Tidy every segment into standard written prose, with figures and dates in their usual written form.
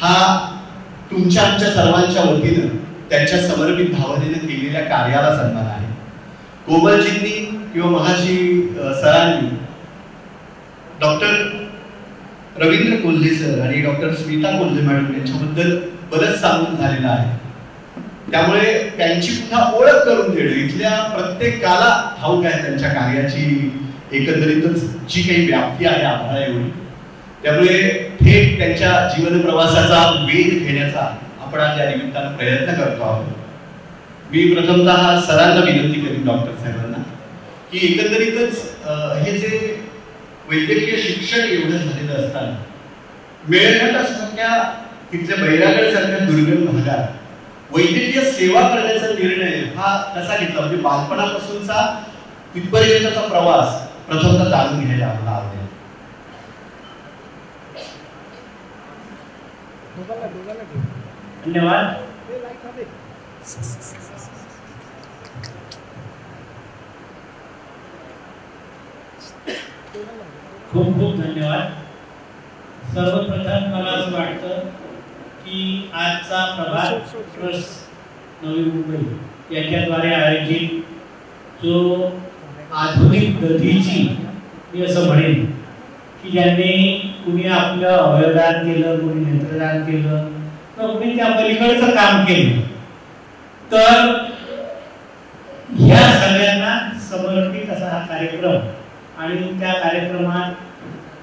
हा तुमच्या आमच्या सर्वांच्या वतीनं त्यांच्या समर्पित भावनेने केलेल्या कार्याला सन्मान आहे. कोमलजींनी किंवा मगाशी सरांनी डॉक्टर रवींद्र कोल्हे सर आणि डॉक्टर स्मिता कोल्हे मॅडम यांच्याबद्दल बरंच सांगून झालेलं आहे. त्यामुळे त्यांची पुन्हा ओळख करून देणं इथल्या प्रत्येकाला ठाऊक आहे त्यांच्या कार्याची एकंदरीतच जी काही व्याप्ती आहे आम्हाला एवढी. त्यामुळे थेट त्यांच्या जीवन प्रवासाचा वेध घेण्याचा आपण आज या निमित्तानं प्रयत्न करतो आहोत. मी प्रथमतः सरांना विनंती करीन डॉक्टर साहेबांना की एकंदरीतच हे जे वैद्यकीय शिक्षण एवढं झालेलं असताना मेळघाटासारख्या तिथल्या बैरागड सारख्या दुर्गम भागात वैद्यकीय सेवा करण्याचा निर्णय हा कसा घेतला, म्हणजे बालपणापासूनचा तिथपर्यंतचा प्रवास प्रथमतः जाणून घ्यायला आम्हाला आवडेल. धन्यवाद. खूप खूप धन्यवाद. सर्वप्रथम मला असं वाटतं की आजचा प्रभात ट्रस्ट नवी मुंबई याच्याद्वारे आयोजित जो आधुनिक दधीची मी असं म्हणेन की ज्यांनी कुणी आपलं अवयवदान केलं, कुणी नेत्रदान केलं, तर कुणी त्या पलीकडचं काम केलं, तर ह्या सगळ्यांना समर्पित असा हा कार्यक्रम आणि त्या कार्यक्रमात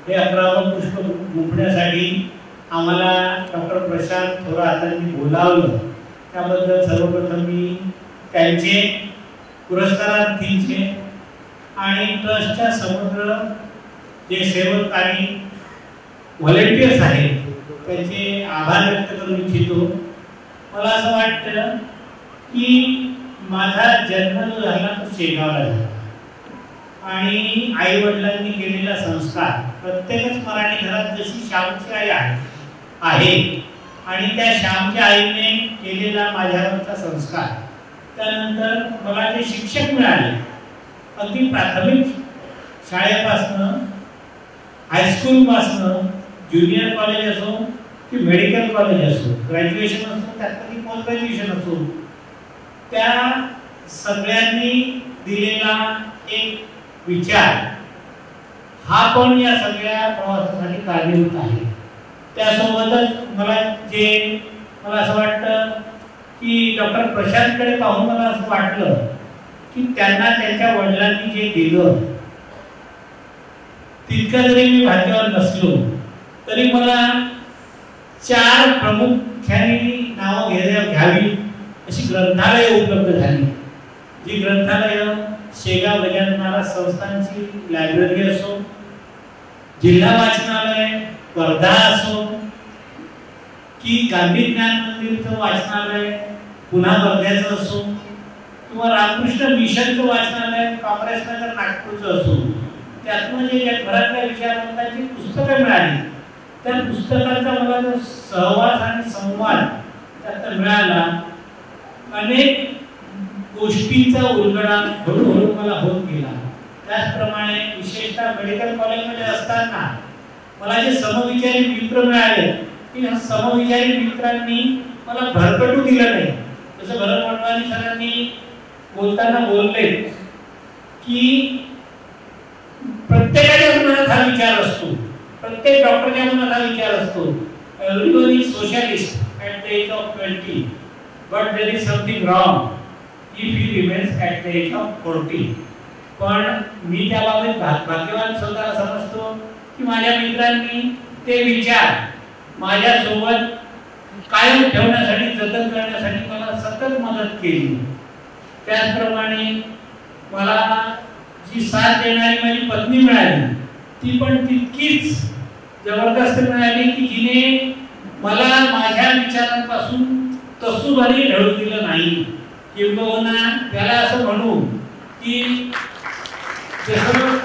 हे 11वं पुष्प गुंफण्यासाठी आम्हाला डॉक्टर प्रशांत थोरातांनी बोलावलं. त्याबद्दल सर्वप्रथम मी त्यांचे पुरस्कारार्थींचे आणि ट्रस्टच्या समग्र जे सेवक आणि व्हॉलेंटियर्स आहेत त्यांचे आभार व्यक्त करू इच्छितो. मला असं वाटतं की माझा जन्म जो झाला तो शेगावला झाला आणि आई वडिलांनी केलेला संस्कार प्रत्येकच मराठी घरात जशी श्यामची आई आहे आणि त्या श्यामच्या आईने केलेला माझ्यावरचा संस्कार, त्यानंतर मला जे शिक्षक मिळाले अगदी प्राथमिक शाळेपासनं हायस्कूलपासनं ज्युनियर कॉलेज असो की मेडिकल कॉलेज असो, ग्रॅज्युएशन असो त्यात कधी पोस्ट ग्रॅज्युएशन असो, त्या सगळ्यांनी दिलेला एक विचार हा पण या सगळ्या प्रवासासाठी कारणीभूत आहे. त्यासोबतच मला असं वाटतं की डॉक्टर प्रशांतकडे पाहून मला असं वाटलं की त्यांना त्यांच्या वडिलांनी जे दिलं तितकं जरी मी भाग्यवान नसलो तरी मला 4 प्रामुख्याने नावं घ्यावी अशी ग्रंथालय उपलब्ध झाली. जी ग्रंथालय शेगाव गजानन महाराज संस्थानची लायब्ररी असो, जिल्हा वाचनालय वर्धा असो की गांधी ज्ञान मंदिरचं वाचनालय पुन्हा वर्ध्याचं असो किंवा रामकृष्ण मिशनचं वाचनालय काँग्रेसनगर नागपूरचं असो, त्यातून जे घरातल्या विचारवंतांची पुस्तकं मिळाली त्या पुस्तकांचा मला जो सहवास आणि संवाद त्यात मिळाला, अनेक गोष्टींचा उलगडा हळूहळू मला होत गेला. त्याचप्रमाणे विशेषतः मेडिकल कॉलेजमध्ये असताना मला जे समविचारी मित्र मिळाले की ह्या समविचारी मित्रांनी मला भरकटू दिलं नाही. जसं भरत वडवानी सरांनी बोलताना बोलले की प्रत्येकाच्या मनात हा विचार असतो, प्रत्येक डॉक्टरच्या मनात हा विचार असतो, everyone is socialist at the age of 20 but there is something wrong if he remains at the age of 40. पण मी त्याबाबत भाग्यवान स्वतःला समजतो की माझ्या मित्रांनी ते विचार माझ्यासोबत कायम ठेवण्यासाठी, जतन करण्यासाठी मला सतत मदत केली. त्याचप्रमाणे मला जी साथ देणारी माझी पत्नी मिळाली ती पण तितकीच जबरदस्त मिळाली की जिने मला माझ्या विचारांपासून तसूभरी ढळू दिलं नाही. किंबहुना त्याला असं म्हणू की जसं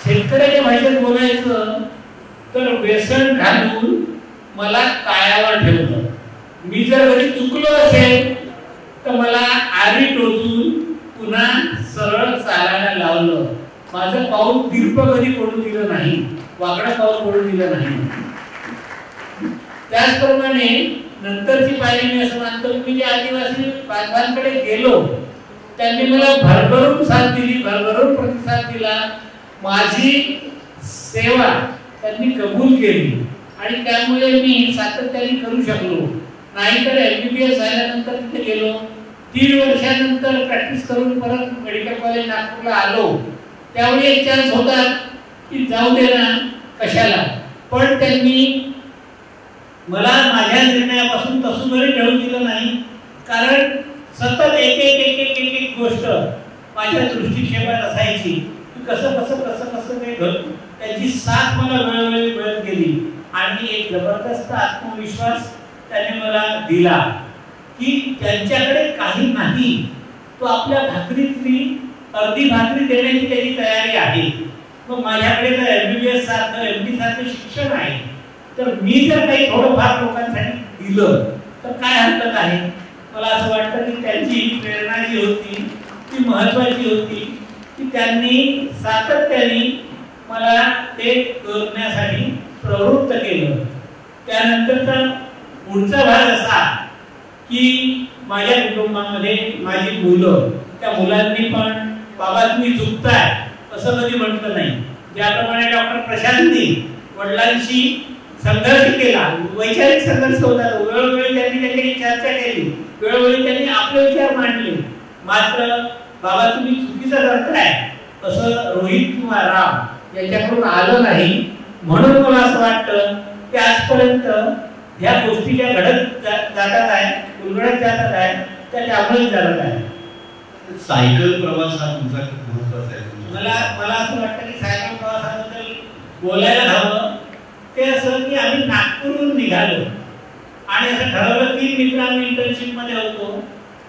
शेतकऱ्याच्या भाषेत बोलायचं तर व्यसन घालून मला ताळ्यावर ठेवलं. मी जर कधी चुकलो असेल तर मला आरी टोचून पुन्हा सरळ चालायला लावलं. माझं पाऊल तिरपं कधी पडू दिलं नाही, वाकडं पाऊल पडू दिलं नाही. त्याचप्रमाणे नंतरची पायरी मी असं मानतो की जे आदिवासी बांधवांकडे गेलो त्यांनी मला भरभरून साथ दिली, भरभरून प्रतिसाद दिला, माझी सेवा त्यांनी कबूल केली आणि त्यामुळे मी सातत्याने करू शकलो. नाहीतर MBBS झाल्यानंतर तिथे गेलो, 3 वर्षानंतर प्रॅक्टिस करून परत मेडिकल कॉलेज नागपूरला आलो. त्यावेळी एक चान्स होता की जाऊ दे ना कशाला, पण त्यांनी मला माझ्या निर्णयापासून तसं जरी ठेवून दिलं नाही, कारण सतत एक गोष्ट माझ्या दृष्टिक्षेपात असायची की कसं ते घडतं. त्यांची साथ मला वेळोवेळी मिळत गेली आणि एक जबरदस्त आत्मविश्वास त्यांनी मला दिला की त्यांच्याकडे काही नाही, तो आपल्या भाकरीतली अर्धी भाकरी देण्याची त्याची तयारी आहे. मग माझ्याकडे तर MBBS सारखं MD सारखं शिक्षण आहे, तर मी जर काही थोडंफार लोकांसाठी दिलं तर काय हरकत आहे. मला असं वाटतं की त्यांची प्रेरणा जी होती ती महत्त्वाची होती की त्यांनी सातत्याने मला ते करण्यासाठी प्रवृत्त केलं. त्यानंतरचा पुढचा भाग असा की माझ्या कुटुंबामध्ये माझी मुलं, त्या मुलांनी पण बाबा तुम्ही चुकताय असं कधी म्हटलं नाही. ज्याप्रमाणे डॉक्टर प्रशांतनी वडिलांशी संघर्ष केला, वैचारिक संघर्ष होता, वेळोवेळी त्यांनी त्याची चर्चा केली, वेळोवेळी त्यांनी आपले विचार मांडले, मात्र बाबा तुम्ही चुकीचं करताय असं रोहित किंवा राम यांच्याकडून आलं नाही. म्हणून मला असं वाटतं की आजपर्यंत ह्या गोष्टी ज्या घडत जातात आहेत, उलगडत जातात आहेत, त्या त्यामुळेच जातात आहेत. सायकल प्रवास हा तुमचा खूप महत्त्वाचा आहे. मला असं वाटतं की सायकल प्रवासाबद्दल बोलायला हवं ते असं की आम्ही नागपूरहून निघालो आणि असं ठरवलं, 3 मित्र आम्ही इंटर्नशिप मध्ये होतो.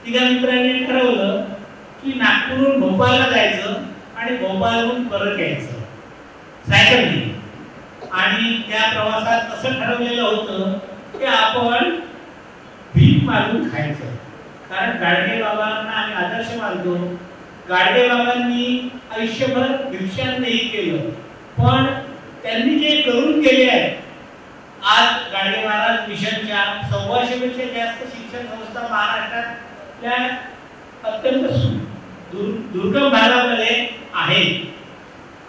3 मित्रांनी ठरवलं की नागपूरहून भोपाळला जायचं आणि भोपाळहून परत यायचं सायकलने. आणि त्या प्रवासात असं ठरवलेलं होतं की आपण भीक मागून खायचं, कारण गाडगे बाबांना आम्ही आदर्श मानतो. गाडगे बाबांनी आयुष्यभर भिक्षाटनही केलं, पण त्यांनी जे करून गेले आहे, आज गाडगे महाराज मिशनच्या 125 पेक्षा जास्त शिक्षण संस्था महाराष्ट्रातल्या अत्यंत दुर्गम भागामध्ये आहेत.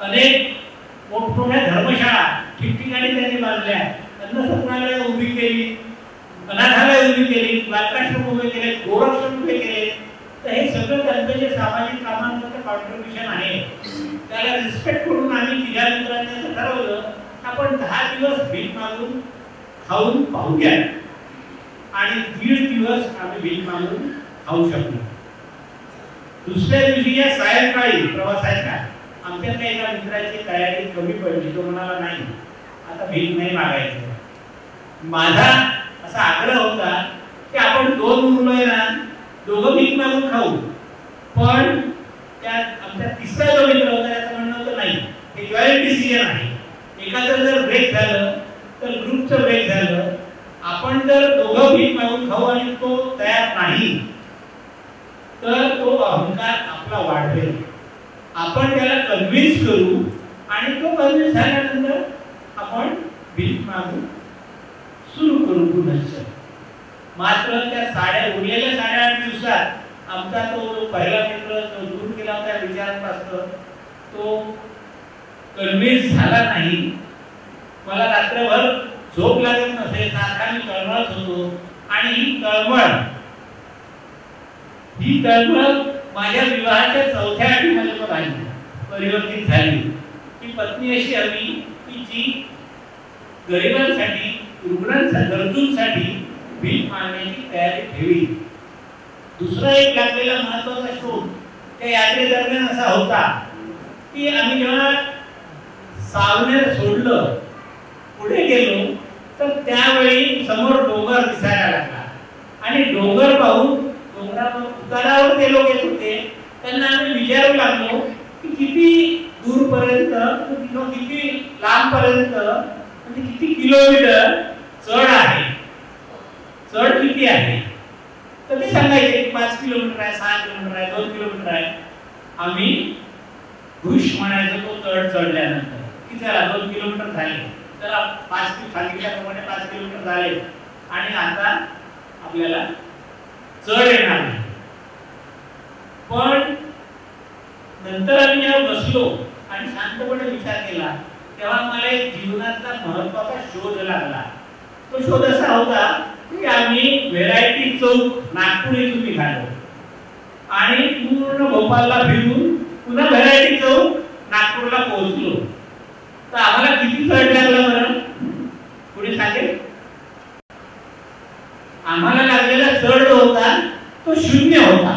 अनेक मोठमोठ्या धर्मशाळा ठिकठिकाणी त्यांनी बांधल्या, अन्नसंग्रहालय उभी केली, अनाथालय उभी केली, बालकाश्रम उभे केले, गोरक्षण उभे केले. तर हे सगळं त्यांचं जे सामाजिक कामांचं कॉन्ट्रीब्युशन आहे त्याला रिस्पेक्ट करून आम्ही 3 मित्रांनी असं ठरवलं आपण 10 दिवस भीक मागून खाऊन पाहूया. आणि 1.5 दिवस आम्ही भीक मागून खाऊ शकलो. दुसऱ्या दिवशी या सायंकाळी प्रवासाच्या आमच्याकडे एका मित्राची तयारी कमी पडली. तो म्हणाला नाही आता भीक नाही मागायचं. माझा असा आग्रह होता की आपण 2 मुलं आहे ना, दोघं भीक मागून खाऊ. पण त्यात आमचा तिसरा जो मित्र होता त्याचं म्हणणं होतं नाही, हे जॉईंट डिसिजन आहे. एखादं जर ब्रेक झालं तर ग्रुपचं ब्रेक झालं. आपण जर दोघं भीक मागून खाऊ आणि तो तयार नाही तर तो अहंकार आपला वाढवेल. आपण त्याला कन्व्हिन्स करू आणि तो कन्व्हिन्स झाल्यानंतर आपण भीक मागून सुरू करू पुनश्च. मात्र त्या उरलेल्या 8.5 दिवसात आमचा तो पहिला मित्र जो दूर केला होता विचारांपासून तो कन्व्हिन्स झाला नाही. मला रात्रभर झोप लागत नसे, सारखा मी तळमळत होतो. आणि ही तळमळ माझ्या विवाहाच्या 4थ्या आठवड्यामध्ये राहिली, परिवर्तित झाली. की पत्नी अशी हवी की जी गरिबांसाठी, रुग्णांसाठी, गरजूंसाठी भीक मागण्याची तयारी ठेवी. दुसरा एक लागलेला महत्त्वाचा शोध त्या यात्रेदरम्यान असा होता की आम्ही जेव्हा सावनेर सोडलं, पुढे गेलो तर त्यावेळी समोर डोंगर दिसायला लागला. आणि डोंगर पाहून उतारावर ते लोक येत होते, त्यांना आम्ही विचारू लागलो की किती दूरपर्यंत, किती लांबपर्यंत, म्हणजे किती किलोमीटर चढ आहे, चढ किती आहे. तर ते सांगायचे की 5 किलोमीटर आहे, 6 किलोमीटर आहे, 2 किलोमीटर आहे. आम्ही खुश म्हणायचो तो चढ चढल्यानंतर की चला 2 किलोमीटर झाले. चला 5 सांगितल्याप्रमाणे 5 किलोमीटर झाले आणि आता आपल्याला चढ येणार नाही. पण नंतर आम्ही जेव्हा बसलो आणि शांतपणे विचार केला तेव्हा मला एक जीवनातला महत्वाचा शोध लागला. तो शोध असा होता की आम्ही व्हेरायटी चौक नागपूर इथून निघालो आणि पूर्ण भोपाळला फिरून पुन्हा व्हेरायटी चौक नागपूरला पोहोचलो. तर आम्हाला किती चढ लागला बरं कोणी सांगेल? आम्हाला लागलेला चढ होता तो 0 होता.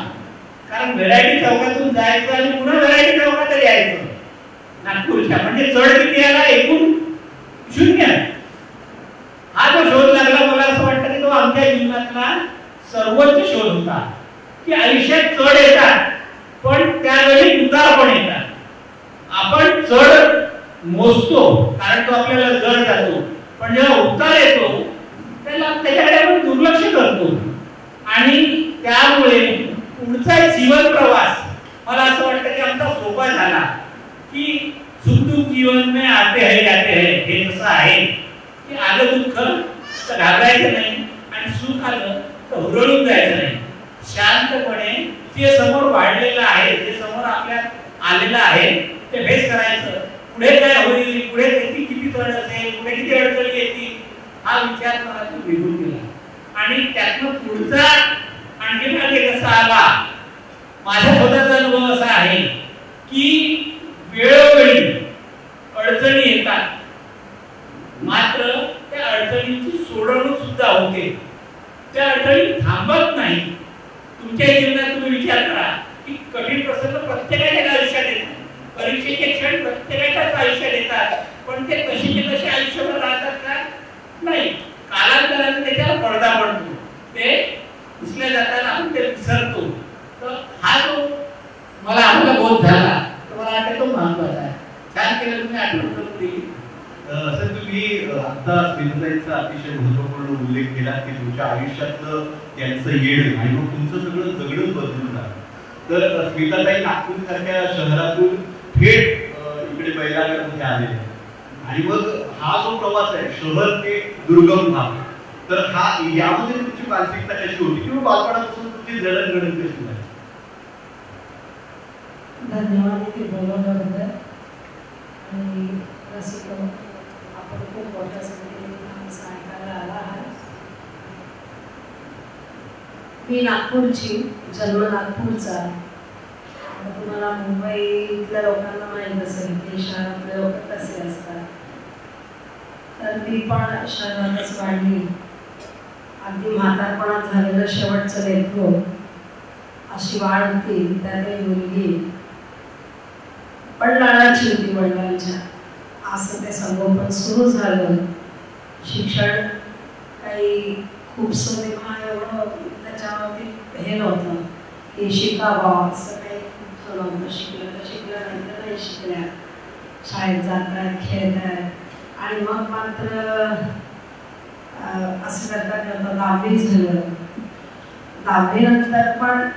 कारण व्हेरायटी चौकातून जायचं आणि पुन्हा व्हेरायटी चौकात यायचं नागपूरच्या, म्हणजे चढ किती आला? एकूण 0. हा जो शोध लागला मला असं वाटतं की तो आमच्या जीवनातला सर्वोच्च शोध होता की आयुष्यात चढ येतात पण त्यावेळी उतार पण येतात. आपण चढ मोजतो कारण तो आपल्याला जड जातो, पण जेव्हा उतार येतो त्याच्याकडे आपण दुर्लक्ष करतो आणि त्यामुळे पुढचा जीवन प्रवास मला असं वाटतं की आमचा सोपा झाला की सुख दुःख जीवन में आते हैं जाते हैं. हे जसं आहे की आलं दुःख तर घाबरायचं नाही आणि सुख आलं तर हुरळून जायचं नाही. शांतपणे जे समोर वाढलेलं आहे, जे समोर आपल्या आलेलं आहे ते फेस करायचं. पुढे काय होईल, पुढे किती चढ असेल, पुढे किती अडचणी येतील हा विचार मला तो निघून गेला आणि त्यातनं पुढचा आणखी मागे कसा आला. माझा स्वतःचा अनुभव असा आहे की वेळोवेळी अडचणी येतात मात्र त्या अडचणींची सोडवणूक सुद्धा होते. त्या अडचणी थांबत नाही. तुमच्या जीवनात तुम्ही विचार करा की कठीण प्रसंग प्रत्येकाच्या आयुष्यात येतात, परीक्षेचे क्षण प्रत्येकाच्याच आयुष्यात येतात, पण ते कशीचे कसे आयुष्यभर राहतात का? नाही. कालांतराने त्याच्यावर पडदा पडतो, ते विसरले जातात, आपण ते विसरतो. तर हा जो मला आम्हाला बोध झाला तो मला वाटतं तो महत्वाचा आहे. छान केलं तुम्ही आठवण करून दिली. सर तुम्ही आता स्मिताताईंचा अतिशय महत्त्वपूर्ण उल्लेख केला की तुमच्या आयुष्यातलं त्यांचं येणं आणि मग तुमचं सगळं जगणं बदलून झालं. तर स्मिताताई नागपूर सारख्या शहरातून थेट इकडे बैलागडमध्ये आले आणि मग हा जो प्रवास आहे शहर ते दुर्गम भाग, तर हा यामध्ये तुमची मानसिकता कशी होती किंवा बालपणापासून तुमची जडणघडण कशी झाली? धन्यवाद की बोलवल्याबद्दल. आणि रसिक आपण खूप मोठ्या संख्येने ऐकायला आला आहात. मी नागपूरची, जन्म नागपूरचा. तुम्हाला मुंबईतल्या लोकांना माहीत असेल की शहरातले लोक कसे असतात, तर मी पण शहरातच वाढली. अगदी म्हातारपणात झालेलं शेवटचं लेकरू अशी वाढ होती. त्यात एक मुलगी पण लाडाची होती वडिलांच्या. असं ते संगोपन सुरू झालं. शिक्षण काही खूपसं तेव्हा एवढं त्याच्यावरती हे नव्हतं की शिकावं, असं काही खूपसं नव्हतं. शिकलं तर शिकलं, नाही तर नाही शिकल्या. शाळेत जात आहेत, खेळत आहेत आणि मग मात्र असं करता करता 10वी झालं. 10वी नंतर पण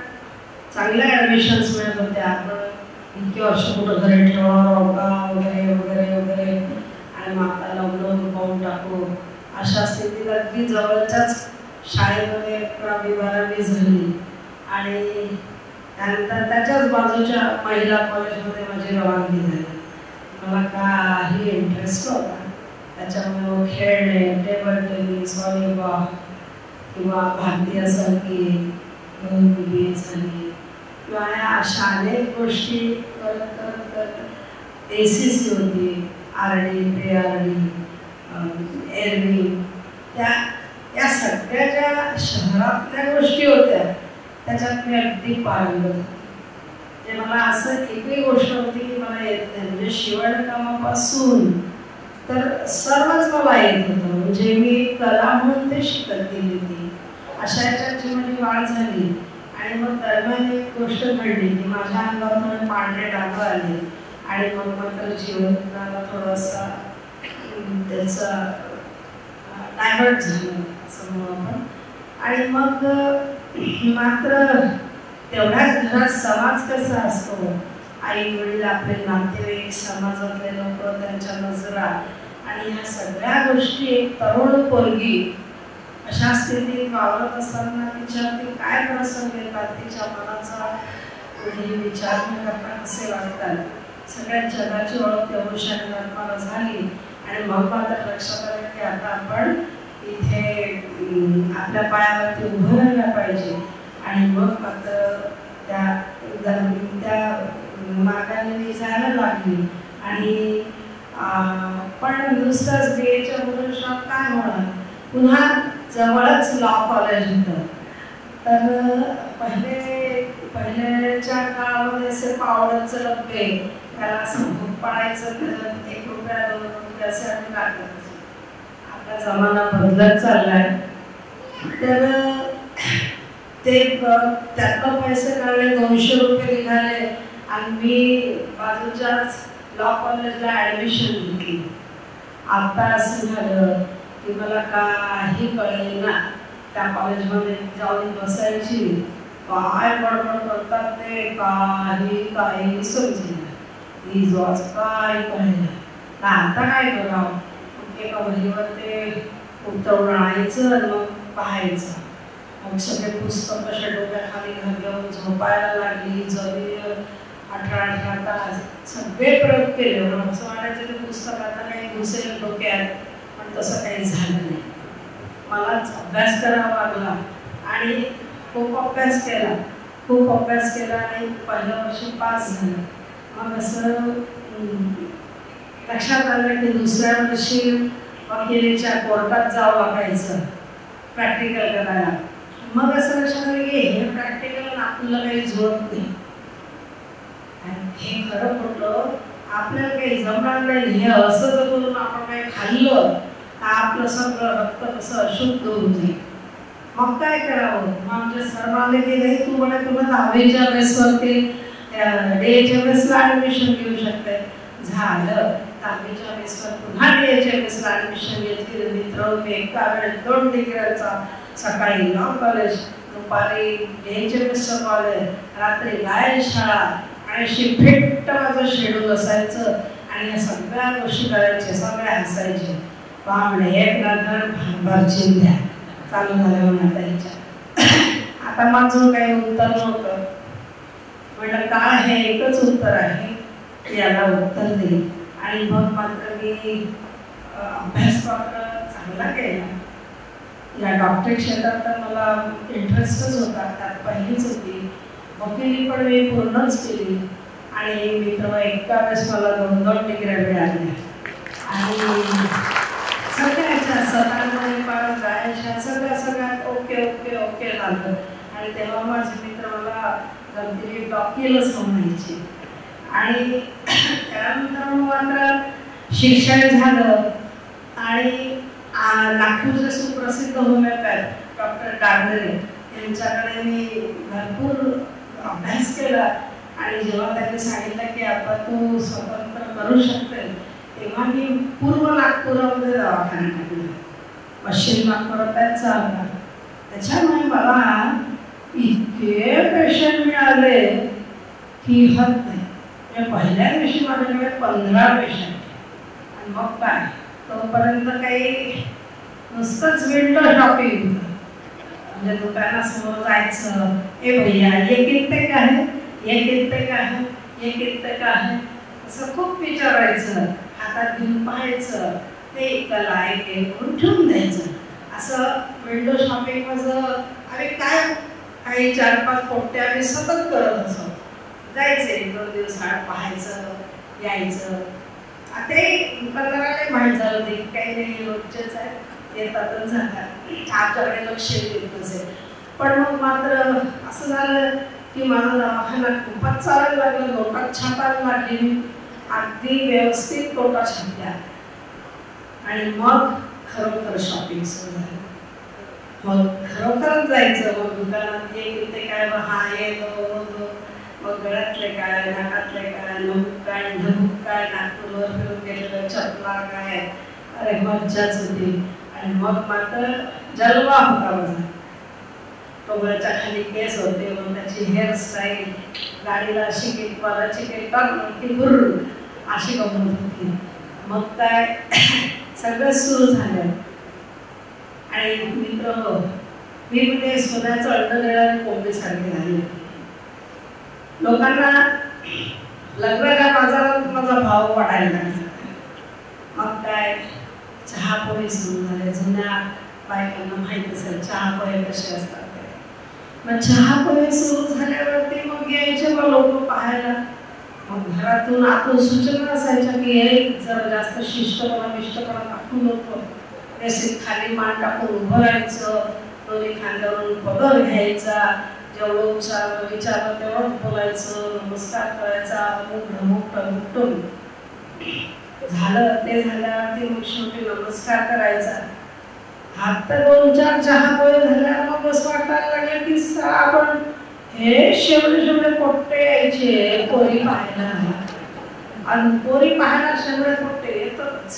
चांगल्या ॲडमिशन्स मिळत होत्या, पण इतके वर्ष कुठं घरी ठेवणार का वगैरे वगैरे वगैरे आणि मग आता लग्न पाहून टाकू अशा स्थितीत अगदी जवळच्याच शाळेमध्ये 11वी-12वी झाली आणि त्यानंतर त्याच्याच बाजूच्या महिला कॉलेजमध्ये माझी रवानगी झाली. मला काही इंटरेस्ट नव्हता त्याच्यामुळे मग खेळणे, टेबल टेनिस, व्हॉलीबॉल किंवा भारतीय संगीत, BA झाली किंवा या अशा अनेक गोष्टी करत करत करत ACC होती, RD, PRD, एरवी, त्या सगळ्या ज्या शहरातल्या गोष्टी होत्या त्याच्यात मी अगदी पारंगत होते. म्हणजे मला असं एकही गोष्ट होती की मला येत नाही. म्हणजे शिवणकामापासून तर सर्वच मला येत होतं. म्हणजे मी कला म्हणून ते शिकत गेली होती. अशा याच्यात माझी वाढ झाली आणि मग दरम्यान एक गोष्ट घडली की माझ्या अंगावर थोडे पांढरे डाग आले आणि मग मात्र जीवनाला थोडंसं त्याचं डायव्हर्ट झालं असं म्हणू आपण. आणि मग मात्र तेवढ्याच घरात समाज कसा असतो, आई वडील, आपले नातेवाईक, समाजातले लोक, त्यांच्या नजरा आणि ह्या सगळ्या गोष्टी एक तरुण पोरगी अशा स्थितीत वावरत असताना तिच्यावरती काय प्रसंग येतात, तिच्या मनाचा कोणीही विचार न करता कसे वाटतात, सगळ्या जगाची ओळख देवशाही आत्माला झाली. आणि मग मात्र लक्षात आलं की आता आपण इथे आपल्या पायावरती उभं राहायला पाहिजे. आणि मग मात्र त्या मार्गाने मी जायला लागली. आणि पण नुसतंच BAच्या भरोशावर काय होणार, पुन्हा जवळच लॉ कॉलेज होतं. तर पहिल्याच्या काळामध्ये असे पावडरचं डबे, त्याला असं भूक पाडायचं, त्याच्यात 1 रुपया 2 रुपये असे आम्ही टाकत. आता जमाना बदलत चाललाय. तर ते त्यातनं पैसे काढले, 200 रुपये निघाले आणि मी बाजूच्याच लॉ कॉलेजला ॲडमिशन घेतली. आता असं झालं की मला काही कळेना. त्या कॉलेजमध्ये जाऊन बसायची, काय बडबड करतात ते काही समजेना. काय कळेना. आता काय करावं, एका वहीवर ते उतरवून आणायचं आणि मग पाहायचं. मग सगळे पुस्तक कशा डोक्याखाली घेऊन झोपायला लागली. जमिनीवर 18 तास सगळे प्रयोग केले. असं वाटायचं ते पुस्तक आता काही घुसेल डोक्यात, पण तसं काही झालं नाही. मलाच अभ्यास करावा लागला आणि खूप अभ्यास केला आणि पहिल्या वर्षी पास झालं. मग असं लक्षात आलं की दुसऱ्या वर्षी वकिलीच्या कोर्टात जावं लागायचं प्रॅक्टिकल करायला. मग असं लक्षात आलं की हे प्रॅक्टिकल आपल्याला काही जुळत नाही. हे खरं खोटं आपल्याला काही जमणार नाही. हे असं जर करून आपण काही खाल्लं तर आपलं सगळं रक्त कसं अशुद्ध होऊन जाईल. मग काय करावं. मग आमच्या सर्वांनी की नाही, तू म्हणे तुला 10वीच्या बेसवरती DAच्या बेसला ॲडमिशन घेऊ शकते. झालं. 10वीच्या बेसवर पुन्हा DAच्या बेसला ॲडमिशन घेतली. मित्र मी एका वेळेस 2 डिग्र्यांचा, सकाळी लॉ कॉलेज, दुपारी DAच्या बेसचं कॉलेज, रात्री गायन शाळा आणि अशी फिट्ट माझं शेड्यूल असायचं. आणि या सगळ्या गोष्टी करायच्या, सगळ्या हसायचे. पाहुणे एक नंतर भांबार चिंध्या चालू झाल्या म्हणा त्यांच्या. आता माझं काही उत्तर नव्हतं. म्हटलं काय हे एकच उत्तर आहे, याला उत्तर दे. आणि मग मात्र मी अभ्यास मात्र चांगला केला. या डॉक्टर क्षेत्रात तर मला इंटरेस्टच होता, त्यात पहिलीच होती. वकिली पण मी पूर्णच केली. आणि मित्र एका वेळेस मला 2-2 डिग्र्या मिळाल्या. आणि सगळ्याच्या सतांमध्ये पार जायच्या सगळ्यात ओके झालं. आणि तेव्हा माझे मित्र मला गमतीने डॉक्टरच म्हणायचे. आणि त्यानंतर मात्र शिक्षण झालं. आणि नागपूरचे सुप्रसिद्ध होमिओपॅथ डॉक्टर डांगरे यांच्याकडे मी भरपूर अभ्यास केला. आणि जेव्हा त्यांनी सांगितलं की आता तू स्वतंत्र करू शकते, तेव्हा मी पूर्व नागपुरामध्ये दवाखाना टाकला. पश्चिम नागपुरात त्यांचा होता. त्याच्यामुळे मला इतके पेशंट मिळाले की हद नाही. पहिल्या दिवशी माझ्याकडे 15 पेशंट. आणि मग काय, तोपर्यंत काही नुसतंच विंडो शॉपिंग होतं. म्हणजे दुकानासमोर जायचं, ए भैया ये कितने का है, ये कितने का है, ये कितने का है, असं खूप विचारायचं. हातात घेऊन पाहायचं, ते कला आहे ते म्हणून ठेवून द्यायचं. असं विंडो शॉपिंग माझं. अरे काय, काही 4-5 पोट्टे आम्ही सतत करत असो. जायचं 1-2 दिवस आड पाहायचं, यायचं. ते दुकानदाराला माहीत झालं होते की काही नाही, रोजचेच आहे, येतातच जातात, आमच्याकडे लक्ष देत नसेल. पण मग मात्र असं झालं की मला दवाखाना खूपच चालायला लागलं. लोटात छापायला लागली. अगदी व्यवस्थित लोटा छापल्या. आणि मग खरोखर शॉपिंग सुरू झाली. मग खरोखरच जायचं. मग दुकानात ये किती काय, हा ये दो, मग गळ्यातले काय, नाकातले काय, नमूक काय, ढबूक काय, नागपूरवर फिरून गेलेलं चपला काय, अरे मज्जाच होती. आणि मग मात्र जलवा होता माझा. टोंगळ्याच्या खाली केस होते, मग त्याची हेअरस्टाईल, गाडीला अशी केकवाला चिकेट टाकून की बुर्र अशी गंमत होती. मग काय सगळं सुरू झालं. आणि मित्र मी म्हणजे सोन्याचं अंड देणारी कोंबडीसारखी झाली. लोकांना लग्नाच्या बाजारात माझा भाव वाढायला लागला. मग काय चहा पोहे सुरू झाले. जुन्या बायकांना माहीत असेल चहा पोहे कसे असतात ते. मग चहा पोहे सुरू झाल्यावरती मग यायचे मग लोक पाहायला. मग घरातून आतून सूचना असायच्या की हे जरा जास्त शिष्टपणा दाखवून नको. त्याचे खाली मान टाकून उभं राहायचं, दोन्ही खांद्यावरून पदर घ्यायचा, जेवढं विचारलं तेवढंच बोलायचं, नमस्कार करायचा, अमुक ढमुक टमुक झालं. ते झाल्यावरती मग शेवटी नमस्कार करायचा. आता 2-4 चहा पोहे झाल्या मग असं वाटायला लागलं की आपण हे शेवटे पोट्टे यायचे पोरी पाहायला. आणि पोरी पाहायला शेवटे पोट्टे येतच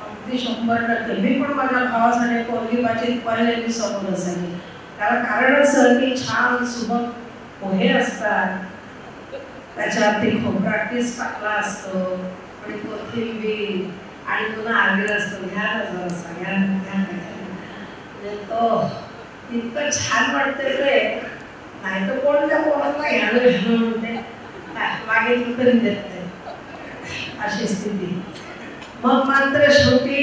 अगदी 100%. मी पण माझ्या भावासाठी पोरगी पाहिजे पहिल्यांदा समोर असायची. त्याला कारण असं की छान सुबक पोहे असतात, त्याच्यावरती खोबरा किस टाकला असतो आणि कोथिंबीर आणि पुन्हा आलेला असतो. घ्या तो इतकं छान वाटते ते. नाही तर कोणत्या कोणाला घ्यायला म्हणते मागितलं तरी देत नाही, अशी स्थिती. मग मात्र शेवटी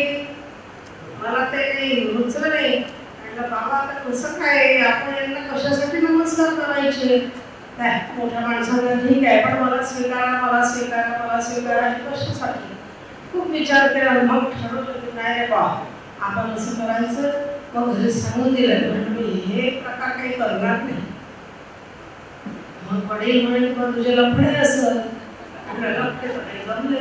मला ते काही रुचलं नाही. म्हटलं बाबा आता कसं काय आपण यांना कशासाठी नमस्कार करायचे. काय मोठ्या माणसाला ठीक आहे पण मला स्वीकारा हे कशासाठी. खूप विचार केला. मग ठरवलं की नाही रे बा आपण असं करायचं. मग घरी सांगून दिलं. म्हणजे मी हे प्रकार काही करणार नाही. मग वडील म्हणे मग तुझे लफडे असं जमले.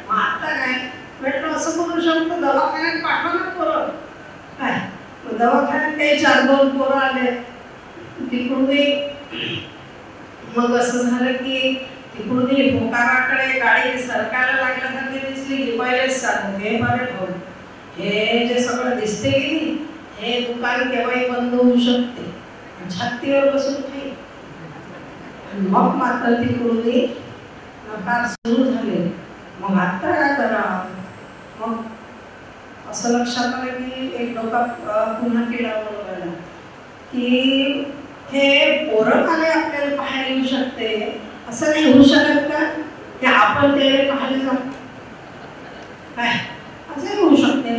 मग आता काय म्हटलं असं करू शकतो दवाखान्यात पाठवा ना पोरं. काय दवाखान्यात काही 4-2 पोरं आले तिकडून. मग असं झालं की तिकडून भोकाराकडे गाडी सरकायला लागल्यासारखी दिसली की पहिलेच सांगू हे बरे भाऊ हे जे सगळं दिसते की नाही हे दुकान केव्हाही बंद होऊ शकते. छातीवर बसून काही. मग मात्र तिकडून नकार सुरू झाले. मग आता काय करा. मग असं लक्षात आलं की एक डोका पुन्हा किडा बोलवायला की हे पोरं आले आपल्याला पाहायला येऊ शकते. असं नाही होऊ शकत का की आपण ते पाहायला जाऊ. काय असं होऊ शकते.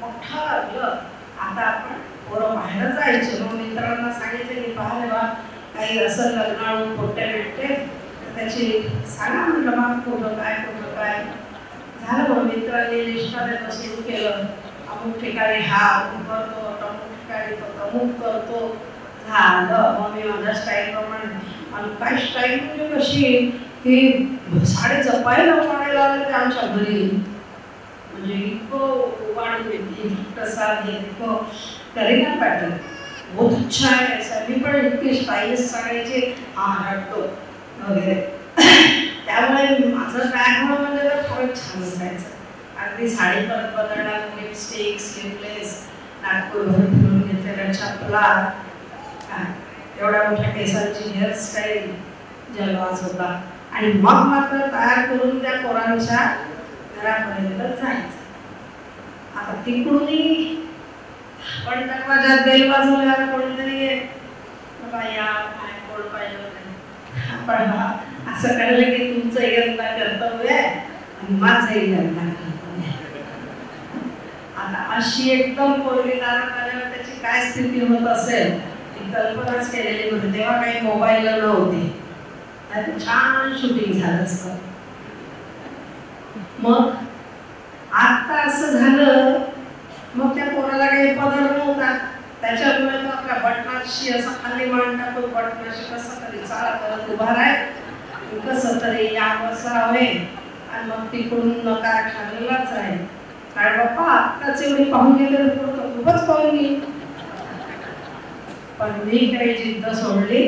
मोठं आता आपण पोरं पाहायला जायचे. मग मित्रांना सांगितलं की पाहायला बा काही असं लग्नाळून पोट्टे भेटते तर त्याची सांगा म्हटलं मग कुठं काय झालं. मग मित्रांनी लिस्टला देणं सुरू केलं. अमुक ठिकाणी हा अमुक करतो, अमुक ठिकाणी अमुक करतो. झालं. मग मी माझ्या स्टाईलप्रमाणे. आणि काय स्टाईल म्हणजे कशी की साडे जपायला वाढायला आलं ते आमच्या घरी. म्हणजे इतकं वाढून येते प्रसाद हे इतकं करीना पॅटर्न बहुत अच्छा आहे. सगळी पण इतकी स्टाईलिश सांगायचे हा हटतो वगैरे. त्यामुळे माझं काय होणं म्हणजे फारच छान असायचं. अगदी साडी परत बदलणार, लिपस्टिक, स्लीवलेस, नागपूरभर फिरून घेतलेल्या चपला, एवढ्या मोठ्या केसांची हेअरस्टाईल जलवास होता. आणि मग मात्र तयार करून त्या पोरांच्या घरापर्यंत जायचं. आता तिकडूनही पण दरवाजात बेल वाजवल्यावर कोणीतरी या काय कोण पाहिलं नाही. पण असं कळलं की तुमचं यंदा कर्तव्य आहे आणि माझं यंदा कर्तव्य आहे. आता अशी एकदम पोरगी दारात आल्यावर त्याची काय स्थिती होत असेल ही कल्पनाच केलेली होती. तेव्हा काही मोबाईल नव्हते. छान शूटिंग झालं असतं. मग आता असं झालं. मग त्या पोराला काही पदर नव्हता. त्याच्यामुळे तो आपल्या बटनाशी असं खाली मान टाकून बटनाशी कसं तरी चाळा करत उभा राहील. कसं तरी या बसावे. आणि मग तिकडून नकार ठरलेलाच आहे. कारण बाप्पा आत्ताच एवढी पाहून गेले तर खूपच पाहून गेली. पण मी काही जिद्द सोडली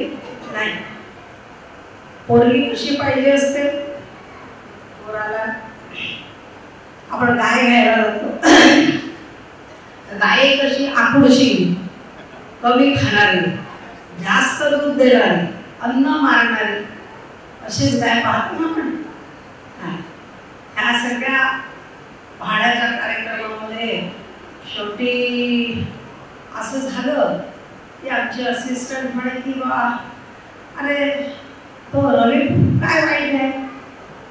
नाही. पोरगी कशी पाहिजे असते. पोराला आपण गाय घ्यायला जातो. गाय कशी आकुडशी, कमी खाणारी, जास्त दूध देणारी, अन्न मारणारी अशीच गाय पाहतो ना आपण. ह्या सगळ्या भाड्याच्या कार्यक्रमामध्ये शेवटी असं झालं की आमची असिस्टंट म्हणे की बा अरे तो रवी काय वाईट आहे,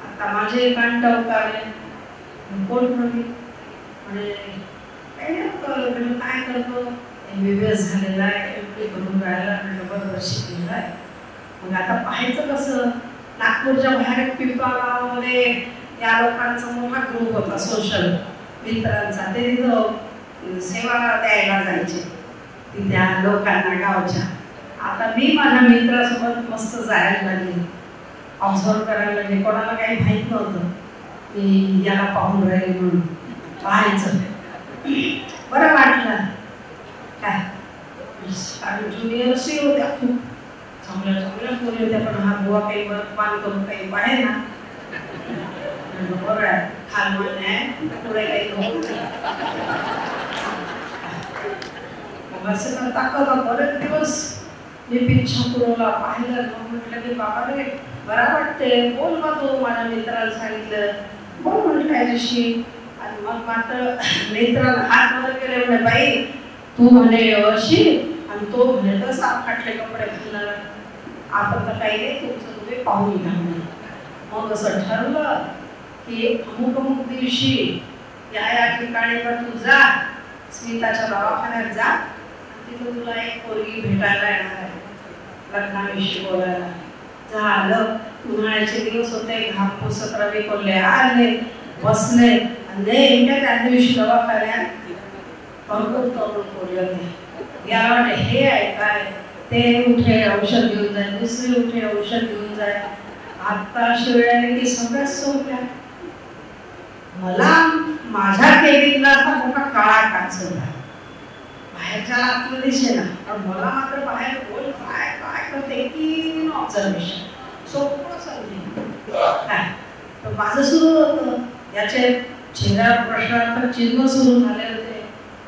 आता माझे कान टवकारले. कोण रवी म्हणे काय करतो, MBBS झालेला आहे, MD करून राहिला, बरोबर शिकलेला आहे. मग आता पाहायचं कसं, नागपूरच्या बाहेर पिंपळा गावामध्ये या लोकांचा मोठा ग्रुप होता सोशल मित्रांचा, ते तिथं सेवा द्यायला जायचे त्या लोकांना गावच्या. आता मी माझ्या मित्रासोबत मस्त जायला लागले, ऑब्झर्व करायला लागले. कोणाला काही माहीत नव्हतं मी याला पाहून राहिले म्हणून. पाहायचं बरं वाटलं. काय ज्युनियर्सही होत्या, खूप चांगल्या चांगल्या पोरी होत्या, पण हा बुवा काही मान करून काही पाहे ना. बरं आहे, खालवण आहे, पुढे काही नको. मग असं करता करता बरेच दिवस मी पिच्छा पुरवला, पाहिलं. मग म्हटलं की बाबा रे बरा वाटते, बोल बा तू. माझ्या मित्राला सांगितलं बोल म्हटलं त्याच्याशी. आणि मग मात्र मित्राला हात वर केले, म्हणे बाई तू म्हणे अशी आणि तो म्हणे तसा फाटले कपडे घालणार, आपण तर काही नाही, तुमचं तुम्ही पाहून घ्या म्हणे. मग असं ठरवलं की अमुक अमुक दिवशी या ठिकाणी तू जा, स्मिताच्या दवाखान्यात जा, तिथं तुला एक पोरगी भेटायला येणार आहे, लग्नाविषयी बोलायला. झालं, उन्हाळ्याचे दिवस होते, घाम पुसत रवी कोल्हे आले, बसले. नेमक्या त्या दिवशी दवाखान्यात भरपूर तरुण पोरी होते. याला वाटते हे आहे काय, ते उठे औषध घेऊन जाय, दुसरे उठे औषध घेऊन जाय. आता शिवळ्याने की सगळ्यात सोपल्या. मला माझ्या केबिनला असा मोठा काळा काच होता, बाहेरच्या आतलं दिसे ना, पण मला मात्र बाहेर बोल काय काय करते की ऑब्झर्वेशन सोपं समजेल काय. तर माझं सुरू होतं, याचे चेहऱ्यावर प्रश्नार्थ चिन्ह सुरू झाले होते.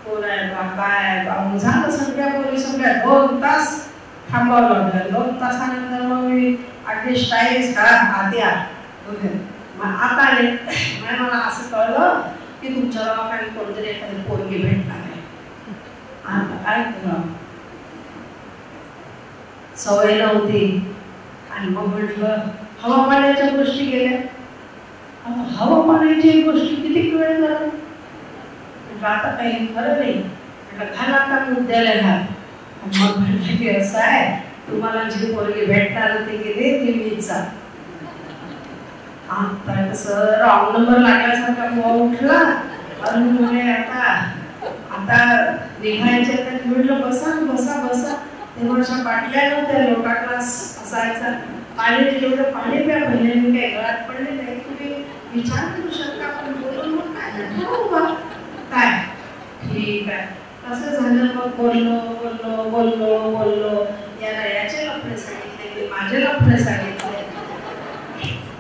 कोण आहे बा, काय आहे बा. झालं सगळ्या पोरी सगळ्या 2 तास थांबावं लागलं. 2 तासानंतर मग मी अगदी स्टाईलिश करा आत्या मग आता आले. मला असं कळलं की तुमच्या दवाखान्यात कोणतरी एखादी पोरगी भेटणार आहे. आता काय करा, सवय नव्हती. आणि मग म्हटलं हवामानाच्या गोष्टी गेल्या. हवामानाची गोष्टी किती वेळ झाला, आता काही खरं नाही. म्हटलं घाला आता मुद्द्याला घाल. मग म्हटलं की असं आहे, तुम्हाला जी पोरगी भेटणार होती की नाही ती मीच. आता कसं रॉंग नंबर लागल्यासारखा बुवा उठला आणि म्हणे आता निघायचे. तर म्हटलं बसा बसा बसा. तेव्हा अशा बाटल्या नव्हत्या, लोटा ग्लास असायचा, पाणी तेवढं पाणी प्या. पहिले मी काही गळ्यात पडले नाही. तुम्ही विचार करू शकता, आपण बोलून मग काय ठरवू बा काय. ठीक आहे, असं झालं. मग बोललो बोललो बोललो बोललो. याला याचे लफडे सांगितले, मी माझे लफडे सांगितले.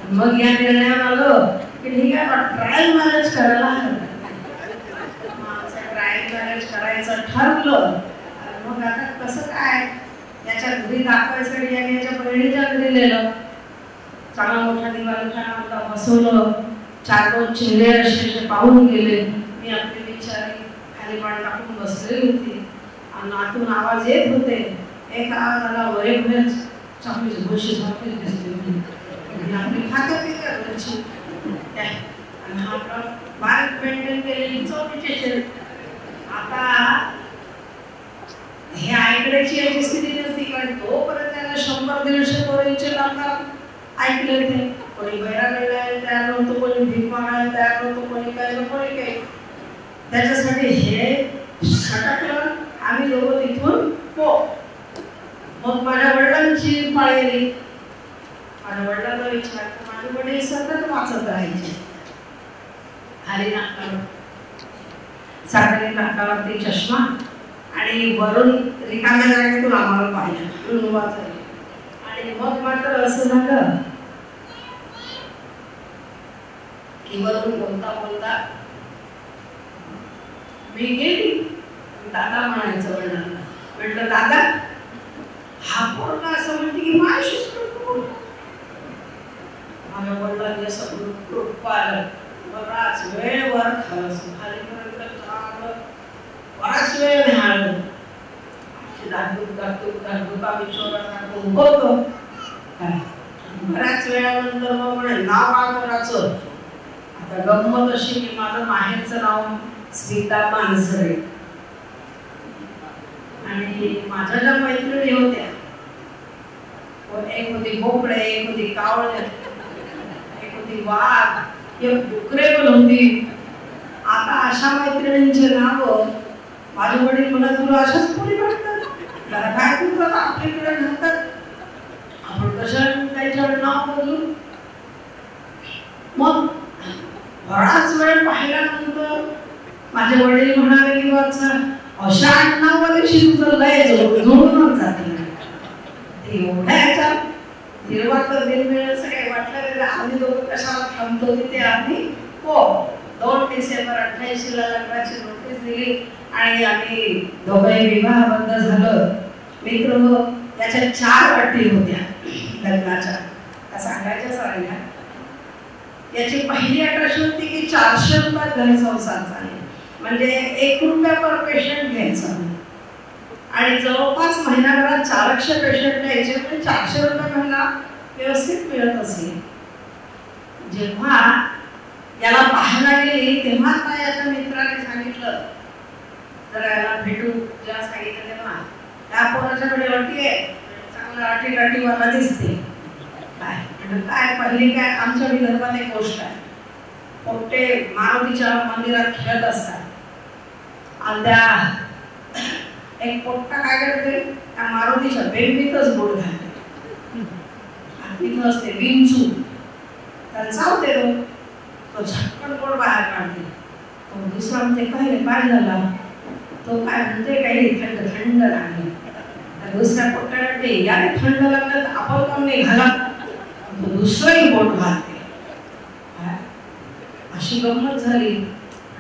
मग या निर्णयावर आलो की ठीक आहे पण ट्रायल मॅरेज करायला हरकत नाही. माझं ट्रायल मॅरेज करायचं ठरलं. मग आता कसं काय, याच्या घरी दाखवायसाठी आणि याच्या बहिणीच्या घरी नेलं. चांगला मोठा दिवाळखाना होता, बसवलं. 4-2 चेहरे असे पाहून गेले. मी आपली बिचारी खाली पाणी टाकून बसलेली होती आणि आतून आवाज येत होते. एक आवाज आला, वरे भरेच चांगली गोष्टी सारखी दिसते आपली खात्यात घरची. आणि हा आपला बारीक मेंटेन केलेली चौकीचे शरीर. आता हे ऐकण्याची याची स्थिती नव्हती, कारण तोपर्यंत त्याला 100-150 पोरींचे लग्न ऐकले होते. कोणी बैरा मिळायला तयार नव्हतं, कोणी भीक मागायला तयार नव्हतं, कोणी काही कोणी काही. त्याच्यासाठी हे सटकलं. आम्ही दोघं तिथून मग माझ्या वडिलांची पाळी आली. माझ्या वडिलांना विचारलं, माझे वडील सतत वाचत राहायचे. खाली नाकावर, साखरी नाकावरती चष्मा आणि वरून रिकाम्या जागेतून आम्हाला पाहिलं वाचायला. आणि मग मात्र असं झालं की वरून बोलता बोलता मी गेली. दादा म्हणायचं वडिलांना. म्हटलं दादा हा पोरगा असं म्हणते की माझ्याशीच करतो. माझ्या वडिलांनी असं ग्रुप पाहिलं. विचारतो होतो. बऱ्याच वेळानंतर मग म्हणे नाव काय करायचं. आता गंमत अशी की माझं माहेरचं नाव स्मिता मानसरे आणि माझ्या ज्या मैत्रिणी होत्या एक होती बोकडे, एक होती कावळे, एक होती वाघ, एक डुकरे पण होती. आता अशा मैत्रिणींचे नाव माझे वडील म्हणत तुला अशाच पोरी वाटतात, त्याला काय करतात आपल्याकडे घालतात, आपण कशाला त्याच्यावर नाव बदलू. मग बराच वेळ पाहिल्यानंतर माझे वडील म्हणाले की वाचा अशा आडनावाशी तुझं लय जोडूनच जाते. एवढ्याच्या निर्वात दिनवेळ सगळे वाटलं आम्ही दोघं कशाला थांबतो तिथे आम्ही हो 2 डिसेंबर 88 ला लग्नाची नोटीस दिली आणि आम्ही दोघंही विवाहबद्ध झालं. मित्र याच्या 4 अटी होत्या लग्नाच्या, त्या सांगायच्या सगळ्या. याची पहिली अट अशी होती की 400 रुपयात घर संसार चालेल, म्हणजे 1 रुपया पर पेशंट घ्यायचा आणि जवळपास महिन्याभरात 400 पेशंट घ्यायचे, पण 400 रुपये महिना व्यवस्थित मिळत असेल. जेव्हा याला पाहायला गेली तेव्हा याच्या मित्राने सांगितलं जरा याला भेटू, जेव्हा सांगितलं तेव्हा त्या पोराच्याकडे अटी आहे, चांगला अटीवाला दिसते. काय पहिली काय आमच्या विदर्भात एक गोष्ट आहे, मोठे मारुतीच्या मंदिरात खेळत असतात आणि त्या एक पोट्टा काय करते त्या मारुतीच्या बेंबीतच बोट घालते, तिथं असते विंचू, त्याला चावते तो झटकन बोट बाहेर काढते. तो दुसरा म्हणते काय झाला, तो काय म्हणते काही थंड लागली. दुसऱ्या पोट्ट्याला याने थंड लागलं तर आपण काम नाही घालत, तो दुसरंही बोट घालते. अशी गंमत झाली.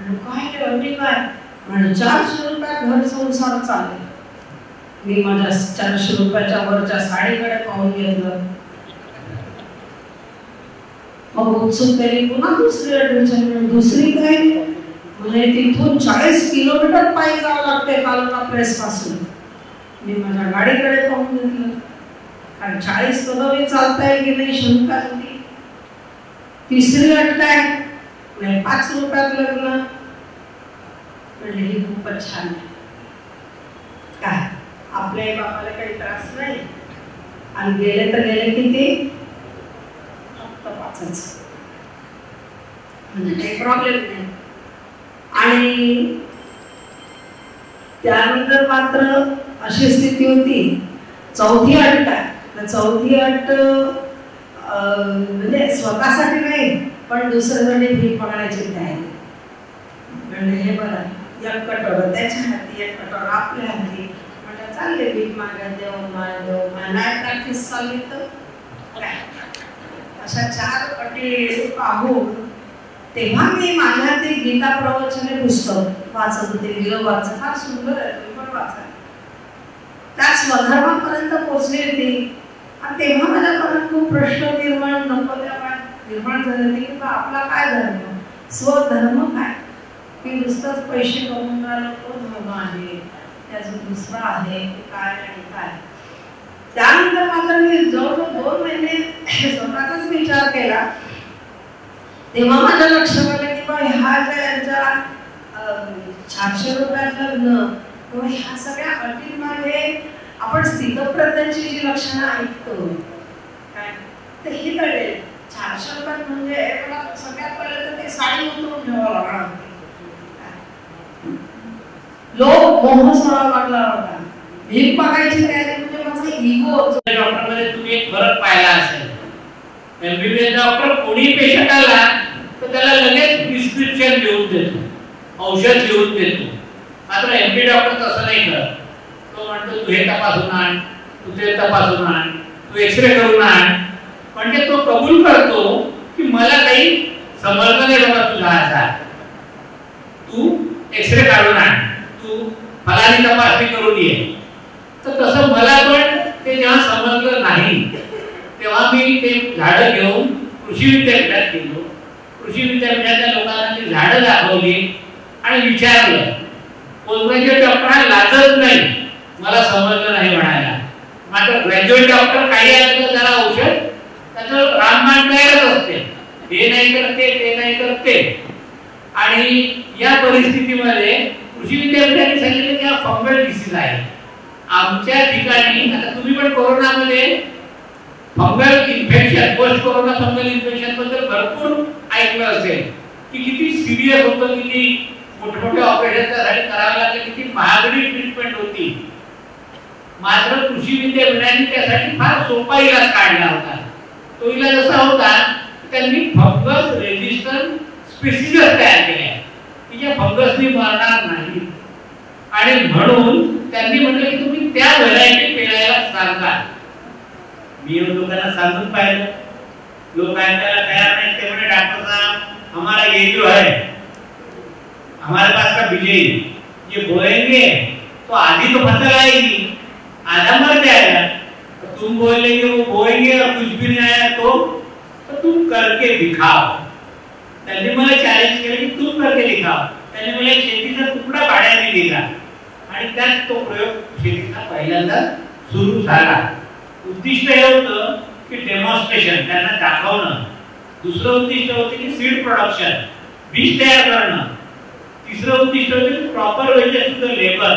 काय म्हणजे काय म्हणजे 400 रुपयात घर संसार चालेल. मी माझ्या 400 रुपयाच्या वरच्या साडीकडे पाहून घेतलं. मग उत्सुकतेने पुन्हा दुसरी काय म्हणजे तिथून 40 किलोमीटर पायी जावं लागते तालुका प्रेस पासून. मी माझ्या गाडीकडे पाहून घेतलं कारण 40 किलोमीटर चालता येईल की नाही शंका होती. तिसरी अट काय 5 रुपयात लग्न, म्हणजे ही खूपच छान आहे. काय आपल्या बापाला काही त्रास नाही आणि गेले तर गेले किती फक्त 5च, म्हणजे काही प्रॉब्लेम नाही. आणि त्यानंतर मात्र अशी स्थिती होती. चौथी अट काय, चौथी अट म्हणजे स्वतःसाठी नाही पण दुसऱ्यासाठी भीक मागण्याची तयारी. म्हणजे हे बरं एक कटोर त्याच्या हाती एक कटोर आपल्या हाती, म्हणजे चालले भीक मागत देव नाही प्रॅक्टिस चालली तर अशा 4 अटी पाहून तेव्हा मी माझ्या हाती गीता प्रवचने पुस्तक वाचत होते. विरोबाचं फार सुंदर आहे, तुम्ही पण वाचा. त्या स्वधर्मापर्यंत पोहोचली होती आणि तेव्हा माझ्या मनात खूप प्रश्न निर्माण झाले होते की आपला काय धर्म, स्वधर्म काय, की नुसतंच पैसे कमवणारा तो धर्म आहे, त्याचा दुसरा आहे काय आणि काय. त्यानंतर मात्र मी जवळजवळ 2 महिने स्वतःचाच विचार केला. तेव्हा माझ्या लक्षात आलं की बा ह्या ज्या यांच्या 400 रुपयात लग्न किंवा ह्या सगळ्या अटींमागे आपण स्थितप्रज्ञाची जी लक्षणं ऐकतो काय तर ही कळेल. 400 रुपयात म्हणजे मला सगळ्यात पहिलं ते साडी उतरून ठेवावं लागणार होते. लोक मोह सोडावा लागला होता. भीक मागायची तयारी म्हणजे माझा इगो. डॉक्टरमध्ये तुम्ही एक फरक पाहिला असेल. एमबीबीएस डॉक्टर कोणी पेशंट आला तर त्याला लगेच प्रिस्क्रिप्शन लिहून देतो, औषध लिहून देतो. मात्र एमडी डॉक्टर तसं नाही करत. तो म्हणतो तू हे तपासून आण, तू ते तपासून आण, तू एक्सरे करून आण. म्हणजे तो कबूल करतो की मला काही समजलं नाही बाबा तुझा आजार, तू एक्सरे काढून आण, तू फलानी तपासणी करून ये. तर तसं मला पण ते जेव्हा समजलं नाही तेव्हा मी ते झाडं घेऊन कृषी विद्यापीठात गेलो. कृषी विद्यापीठाच्या लोकांना ती झाडं दाखवली आणि विचारलं. पोस्ट ग्रॅज्युएट डॉक्टर लाजत नाही, मला समजलं नाही म्हणाले. डॉक्टर ग्रॅज्युएट डॉक्टर काही आलं तर त्याला औषध त्याचं रामबाण तयारच असते, हे नाही करते ते नाही करते. आणि या परिस्थितीमध्ये कृषी विद्यापीठाने सांगितलं की हा फंगल डिसीज आहे. आमच्या ठिकाणी आता तुम्ही पण कोरोनामध्ये fungal infection, post corona fungal infection बद्दल भरपूर ऐकलं असेल की किती सिरियस होतं, किती मोठमोठे ऑपरेशन त्यासाठी करावे लागले, किती महागडी ट्रीटमेंट होती. मात्र कृषी विद्यापीठाने त्यासाठी फार सोपा इलाज काढला होता. तो इलाज असा होता त्यांनी फंगस रेजिस्टंट स्पीसीज तयार केल्या की ज्या फंगसनी मरणार नाही. आणि म्हणून त्यांनी म्हटलं की तुम्ही त्या व्हरायटी पेरायला सांगा. मी लोकांना सांगून पाहिलं, लोक ऐकायला तयार नाही. ते म्हणे डॉक्टर साहब हमारा ये जो है हमारे पास का बीजे ये बोएंगे तो आधी तो फसल आएगी, आधा मर जाएगा. तो तुम बोलेंगे वो बोएंगे और कुछ भी नहीं आया तो तुम करके दिखाओ. त्यांनी मला चॅलेंज केलं की तुम करके दिखाओ. त्यांनी मला शेतीचा तुकडा भाड्याने दिला आणि त्यात तो प्रयोग शेतीचा पहिल्यांदा सुरू झाला. उद्दिष्ट हे होतं की डेमॉन्स्ट्रेशन, त्यांना दाखवणं. दुसरं उद्दिष्ट होतं की सीड प्रोडक्शन, बीज तयार करणं. तिसरं उद्दिष्ट होतं की proper wages to the labour.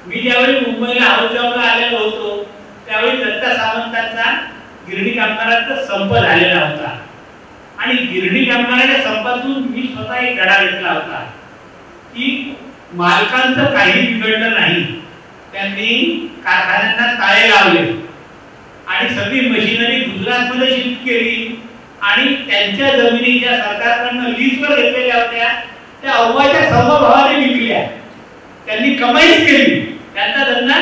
मी ज्यावेळी मुंबईला हाऊस जॉबला आलेलो होतो त्यावेळी दत्ता सामंतांचा गिरणी कामगारांचा संप झालेला होता आणि गिरणी कामगारांच्या संपातून मी स्वतः एक धडा घेतला होता की मालकांचं काही बिघडलं नाही. त्यांनी कारखान्यांना ताळे लावले आणि सगळी मशिनरी गुजरातमध्ये शिफ्ट केली आणि त्यांच्या जमिनी ज्या सरकारकडून लीजवर घेतलेल्या होत्या त्या अव्वाच्या समभावाने विकल्या. त्यांनी कमाईच केली, त्यांचा धंदा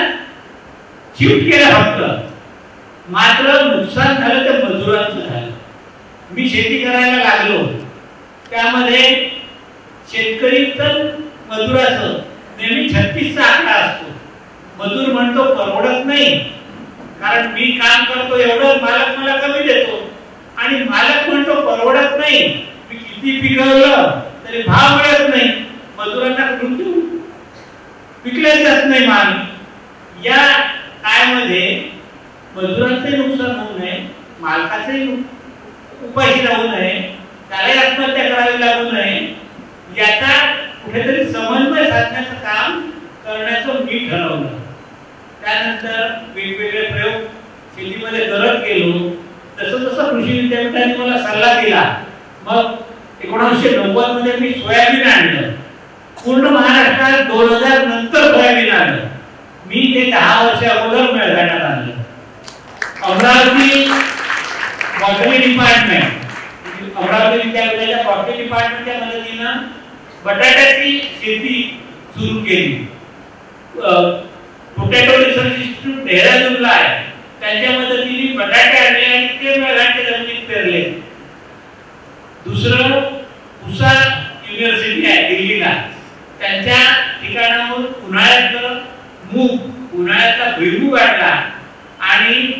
शिफ्ट केला फक्त. मात्र नुकसान झालं ते मजुरांचं झालं. मी शेती करायला लागलो त्यामध्ये शेतकरीचं मजुराचं नेहमी 36चा आकडा असतो. मजूर म्हणतो परवडत नाही कारण मी काम करतो एवढं, मालक मला कमी देतो. आणि मालक म्हणतो परवडत नाही, मी किती पिकवलं तरी भाव मिळत नाही, मजुरांना कुठून देऊ, विकले जात नाही माल. या काळामध्ये मजुरांचे नुकसान होऊ नये, मालकाचे उपाशी राहू नये, त्यालाही आत्महत्या करावी लागू नये, याचा कुठेतरी समन्वय साधण्याचं काम करण्याचं मी ठरवलं. त्यानंतर वेगवेगळे प्रयोग शेतीमध्ये करत गेलो. तसं तसं कृषी विद्यापीठाने मला सल्ला दिला. मग 1990 मध्ये मी सोयाबीन आणलं. पूर्ण महाराष्ट्रात 2000 नंतर सोयाबीन आलं. मी ते 10 वर्ष अगोदर मेळघाटात आणलं. अमरावती बॉटनी डिपार्टमेंट, अमरावती विद्यापीठाच्या बॉटनी डिपार्टमेंटच्या मदतीनं बटाट्याची शेती सुरू केली. पोटॅटो रिसर्च इन्स्टिट्यूट देहरादूनला आहे, त्यांच्या मदतीने बटाटे आणले आणि ते मेळघाटच्या जमिनीत पेरले. दुसरं पुसा युनिव्हर्सिटी आहे दिल्लीला, त्यांच्या ठिकाणाहून उन्हाळ्यातलं मूग, उन्हाळ्यातला भुईमूग आणला आणि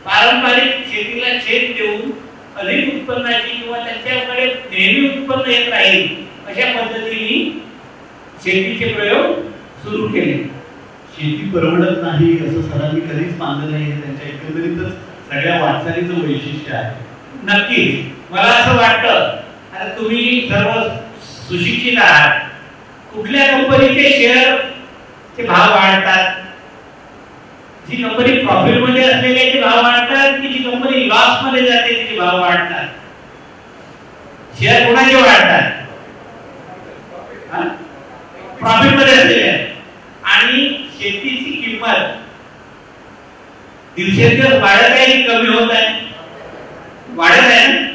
पारंपरिक शेतीला छेद देऊन अधिक उत्पन्नाची किंवा त्यांच्याकडे नेहमी उत्पन्न येत राहील अशा पद्धतीने शेतीचे प्रयोग सुरू केले. शेती परवडत नाही असं सरांनी कधीच मानलं नाही, हे त्यांच्या एकंदरीतच सगळ्या वाटचालीचं वैशिष्ट्य आहे. नक्कीच मला असं वाटतं, आता तुम्ही सर्व सुशिक्षित आहात, कुठल्या कंपनीचे शेअरचे भाव वाढतात, जी कंपनी प्रॉफिट मध्ये असलेल्याचे भाव वाढतात की जी कंपनी लॉस मध्ये जाते तिचे भाव वाढतात. शेअर कोणाचे वाढतात? प्रॉफिट मध्ये असलेले. आणि शेतीची किंमत दिवसेंदिवस वाढत आहे की कमी होत आहे? वाढत आहे ना.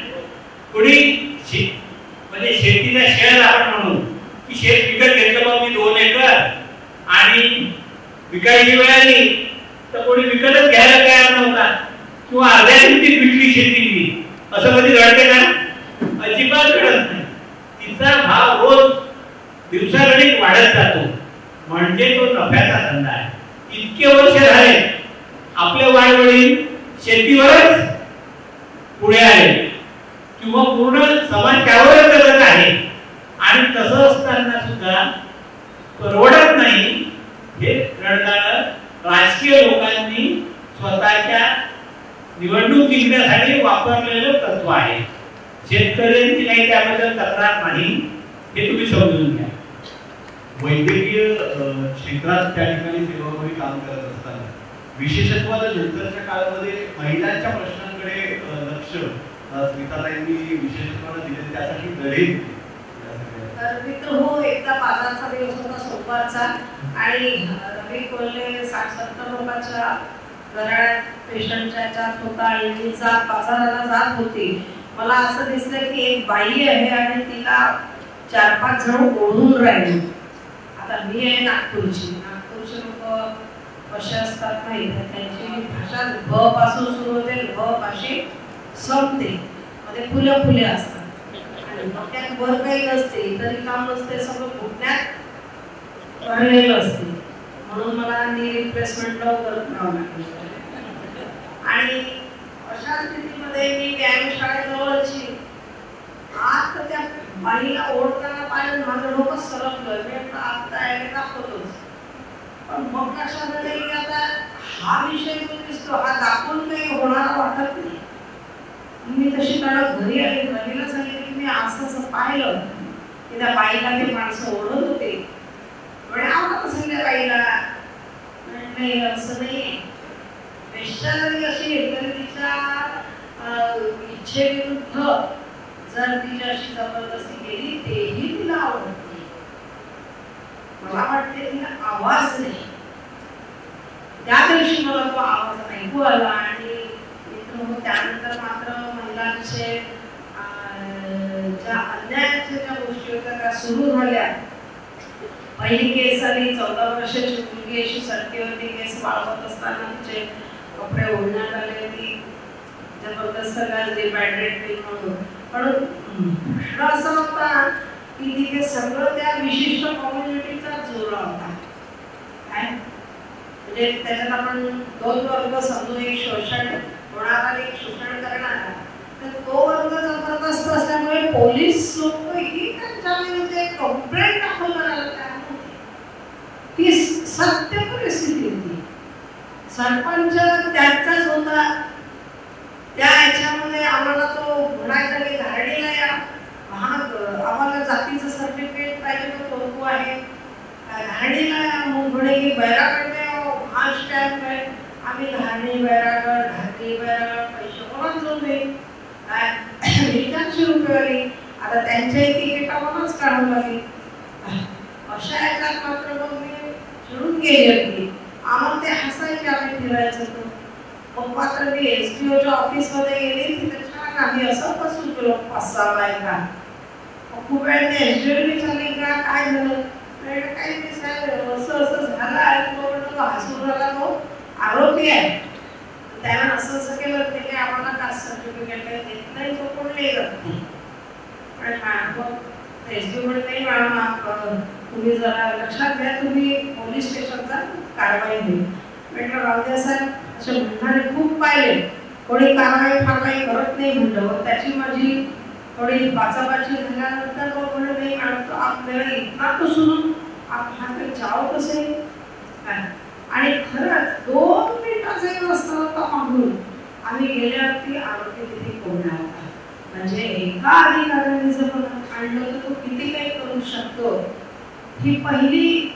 कोणी म्हणजे शेतीचा शेअर आपण म्हणू की शेत विकत घेतलं मग मी 2 एकर आणि विकायची वेळ आली तर कोणी विकतच घ्यायला तयार नव्हता किंवा अर्ध्या किमतीत विकली शेती मी, असं कधी घडते का? अजिबात घडत नाही. तिचा भाव रोज दिवसागणिक वाढत जातो, म्हणजे तो नफ्याचा धंदा आहे. इतके वर्ष झाले आपले वाडवडील शेतीवरच पुढे आले किंवा पूर्ण समाज त्यावरच जगत आहे आणि तसं असताना सुद्धा परवडत नाही हे रडणारं राजकीय लोकांनी स्वतःच्या निवडणूक जिंकण्यासाठी वापरलेलं तत्व आहे. शेतकऱ्यांची काही त्याबद्दल तक्रार नाही, हे तुम्ही समजून घ्या. वैद्यकीय क्षेत्रात त्या ठिकाणी सेवाभावी काम करत असताना विशेषत्वानं नंतरच्या काळामध्ये महिलांच्या प्रश्नांकडे लक्ष स्मिताताईंनी विशेषत्वानं दिले, त्यासाठी लढे. तर मित्र हो, एकदा बाजारचा दिवस होता सोमवारचा आणि रवी कोल्हे 60-70 लोकांच्या घरात पेशंटच्या याच्यात होता आणि मी बाजाराला जात होती. मला असं दिसलं की एक बाई आहे आणि तिला 4-5 जण ओढून राहिले. आता मी आहे नागपूरची लोक कसे असतात माहिती आहे, त्यांची भाषा भ पासून सुरू होते, भ पाशी संपते, मध्ये फुले फुले असतात आणि डोक्यात वर काही नसते, तरी काम नसते, सगळं फुटण्यात भरलेलं असते. म्हणून मला नी रिप्लेसमेंट लवकर करावं लागेल. आणि अशा स्थितीमध्ये मी व्यायामशाळेजवळची आत त्या बाईला ओढताना पाहिलं, माझं डोकं सरकलं. मी आता याने दाखवतोच, पण मग लक्षात आलं की आता हा विषय जो दिसतो हा दाखवून काही होणार वाटत नाही. मी तशी तडक घरी आली, घरीला सांगितलं की मी असं पाहिलं की त्या बाईला ते माणसं ओढत होते. म्हणजे आवडत असेल त्या बाईला, नाही असं नाही. वेश्या जरी अशी तरी तिच्या इच्छेविरुद्ध जर तिच्या अशी जबरदस्ती केली तेही तिला आवडत नाही. मला वाटते तिला आवाज नाही. त्या दिवशी मला तो आवाज ऐकू आला आणि त्यानंतर मात्र महिलांचे ज्या अन्यायाच्या ज्या गोष्टी होत्या त्या सुरू झाल्या. पहिली केस आली, 14 वर्षाची मुलगी अशी सटकेवरती केस वाढवत असताना तिचे कपडे ओढण्यात आले. ती जबरदस्त गाजली बॅडरेट म्हणून. पण प्रश्न असा होता की तिथे सगळं त्या विशिष्ट कम्युनिटीचा जोडा होता. काय म्हणजे त्याच्यात आपण 2 वर्ग समजून, एक शोषण होणारा आणि एक शोषण करणारा. तर तो वर्ग जबरदस्त असल्यामुळे पोलीस लोकही त्यांच्या विरुद्ध एक कंप्लेंट दाखल करायला तयार होते. ती सत्य परिस्थिती होती. सरपंच त्याचाच होता. त्या याच्यामध्ये आम्हाला तो म्हणायचा की धारणीला या आम्हाला जातीचं सर्टिफिकेट पाहिजे, तो लोक आहे धारणीला या म्हणे की बैरागडे हा स्टॅम्प आहे. आम्ही धारणी बैरागड, धारणी बैरागड पैसे कोणाच जाऊ दे काय 200 रुपये. आता त्यांच्याही तिकीट आम्हालाच काढावं लागेल. अशा याच्यात मात्र मग मी चिडून गेली होती. आम्हाला ते हसायचे, आम्ही फिरायचं होतो. मग मात्र मी SDOच्या ऑफिसमध्ये गेली, तिथे छान आम्ही असं बसून गेलो 5-6 बायका. खूप वेळाने SDO विचारले का काय झालं, काही नाही साहेब असं असं झालं आहे. तो हसून राहिला, तो आरोपी आहे, त्यानं असं असं केलं ते काही आम्हाला कास्ट सर्टिफिकेट काही देत नाही, तो कोण नाही करत नाही. पण SDO म्हणते मॅडम तुम्ही जरा लक्षात घ्या, तुम्ही पोलीस स्टेशनचा कारवाई होईल. म्हटलं रावद्या साहेब असे म्हणणारे खूप पाहिले, कोणी कारवाई करत नाही म्हटलं. त्याची माझी थोडी बाचाबाची झाल्यानंतर तो म्हणे नाही मॅडम आपल्याला इतना तो सुनून आप हात जाओ कसे काय. आणि खरंच 2 मिनिटाचे रस्ता होता मागून आम्ही गेल्यावरती आरोपी तिथे कोणा होता. म्हणजे एका अधिकाऱ्याने जर आणलं तर तो किती काही करू शकतो. ही पहिली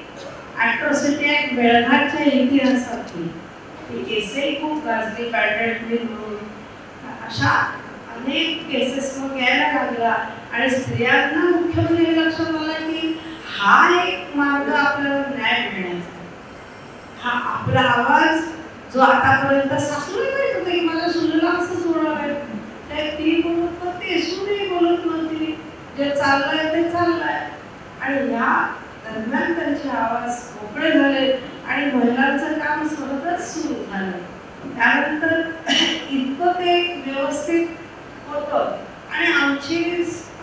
ॲट्रॉसिटी ॲक्ट बेळघाटच्या इतिहासातली. ही केसही खूप गाजली, बॅडरेट म्हणून. अशा अनेक केसेस मग यायला लागला आणि स्त्रियांना मुख्य म्हणजे हे लक्षात आलं की हा एक मार्ग आपल्याला न्याय मिळण्याचा. हा आपला आवाज जो आतापर्यंत सासूने माहित होतं की माझ्या सुनेला असं सोडणार आहे, ती बोलत नव्हती, सुने बोलत नव्हती, जे चाललंय ते चाललंय. आणि या दरम्यान त्यांचे आवाज मोकळे झाले आणि महिलांचं काम सहजच सुरू झालं. त्यानंतर इतकं ते व्यवस्थित होतं. आणि आमची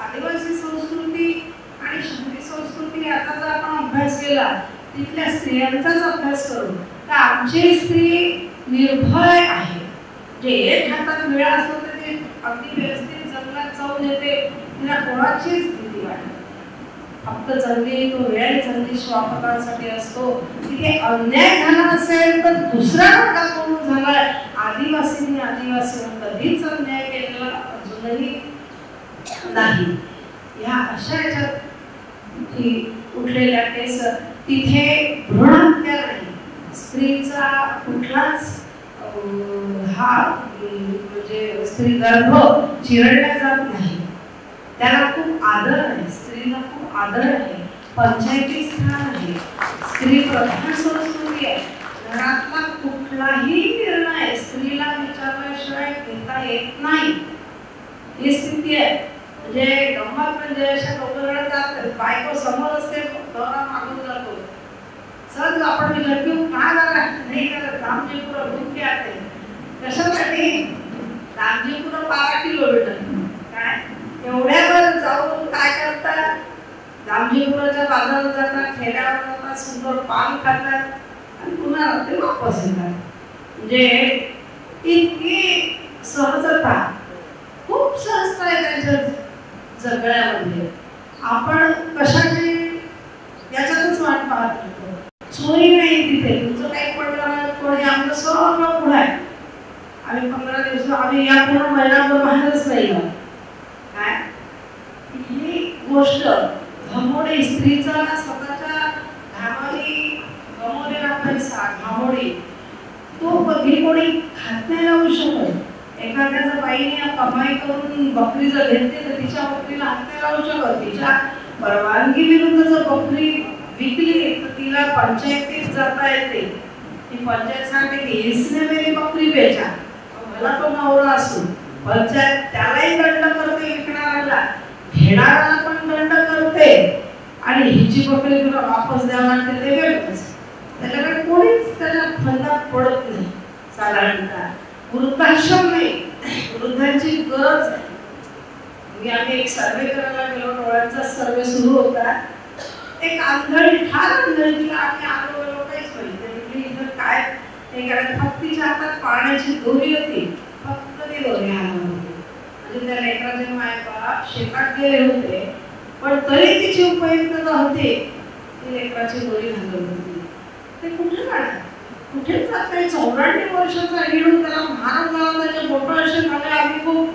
आदिवासी संस्कृती आणि शहरी संस्कृती याचा जर आपण अभ्यास केला, तिथल्या स्त्रियांचाच अभ्यास करू तर आमची स्त्री निर्भय आहे. जे एक हातात वेळ असतो तर ते अगदी व्यवस्थित जंगलात जाऊन येते, तिला कोणाचीच भीती वाटत. फक्त जंगली तो वेळ जंगली स्वापकांसाठी असतो. तिथे अन्याय झाला असेल तर दुसरा घटना कोण झालाय आदिवासी आदिवासीवर कधीच अन्याय केलेला अजूनही नाही. ह्या अशा याच्यात उठलेल्या केस तिथे भ्रूण हत्या नाही, स्त्रीचा कुठलाच हा म्हणजे स्त्री गर्भ चिरडला जात नाही, त्याला खूप आदर आहे, स्त्रीला खूप आदर आहे, पंचायती स्थान आहे, स्त्री प्रधान संस्कृती आहे. घरातला कुठलाही निर्णय स्त्रीला विचारल्याशिवाय घेता येत नाही, ही स्थिती आहे. म्हणजे गंमत म्हणजे अशा लोकांकडे जातात, बायको समोर असते, नवरा मागून जातो, सहज आपण विचारतो काय करा नाही करत, दामजी पुढं भूक आते कशासाठी, दामजी पुढं 12 किलोमीटर काय एवढ्यावर जाऊन काय करतात, दामजीपुराच्या बाजारात जातात, खेड्यावर जातात, सुंदर पान खातात आणि पुन्हा ते वापस येतात. म्हणजे इतकी सहजता, खूप सहजता आहे त्यांच्या जगण्यामध्ये. आपण कशाची याच्यातच वाट पाहत होतो, सोयी नाही तिथे, तुमचं काही पडलं कोणी आमचं सगळं पुढं आहे. आम्ही 15 दिवस आम्ही या पूर्ण महिन्याभर बाहेरच नाही काय. ही गोष्ट घामोडी स्त्रीचा स्वतःच्या घामाली गमवलेला पैसा घामोडी तो कधी कोणी हात नाही लावू शकत. एखाद्याचं बाईने कमाई करून बकरी जर घेतली तर तिच्या बकरीला हात नाही लावू शकत. तिच्या परवानगी विरुद्ध जर बकरी विकली तर तिला पंचायतीत जाता येते. ती पंचायत सांगते की इसने मेरी बकरी बेचा, मला तो नवरा असो, पंचायत त्यालाही दंड करते, विकणाऱ्याला घेणाऱ्याला पण दंड करते आणि हिची बकरी तुला वापस द्यावं लागते ते वेगळंच. त्याच्याकडे कोणीच त्याला फंदात पडत नाही. साधारणतः वृद्धाश्रम नाही, वृद्धांची गरज आहे. आम्ही एक सर्वे करायला गेलो, डोळ्यांचा सर्वे सुरू होता. एक आंधळी ठार आंधळी, तिला आम्ही आलो गेलो काहीच माहिती इथं काय हे करायचं. फक्त तिच्या हातात पाण्याची दोरी होती, फक्त ती दोरी हाणत होती. म्हणजे त्या लेकराचे मायबाप शेतात गेले होते पण तरी तिची उपयुक्तता होती, ती लेकराची दोरी घालत होती. ते कुठे जाणार, कुठेच जात नाही. 94 वर्षाचा हिडून त्याला महाराज झाला, त्याचे मोठं असे झाले. आम्ही खूप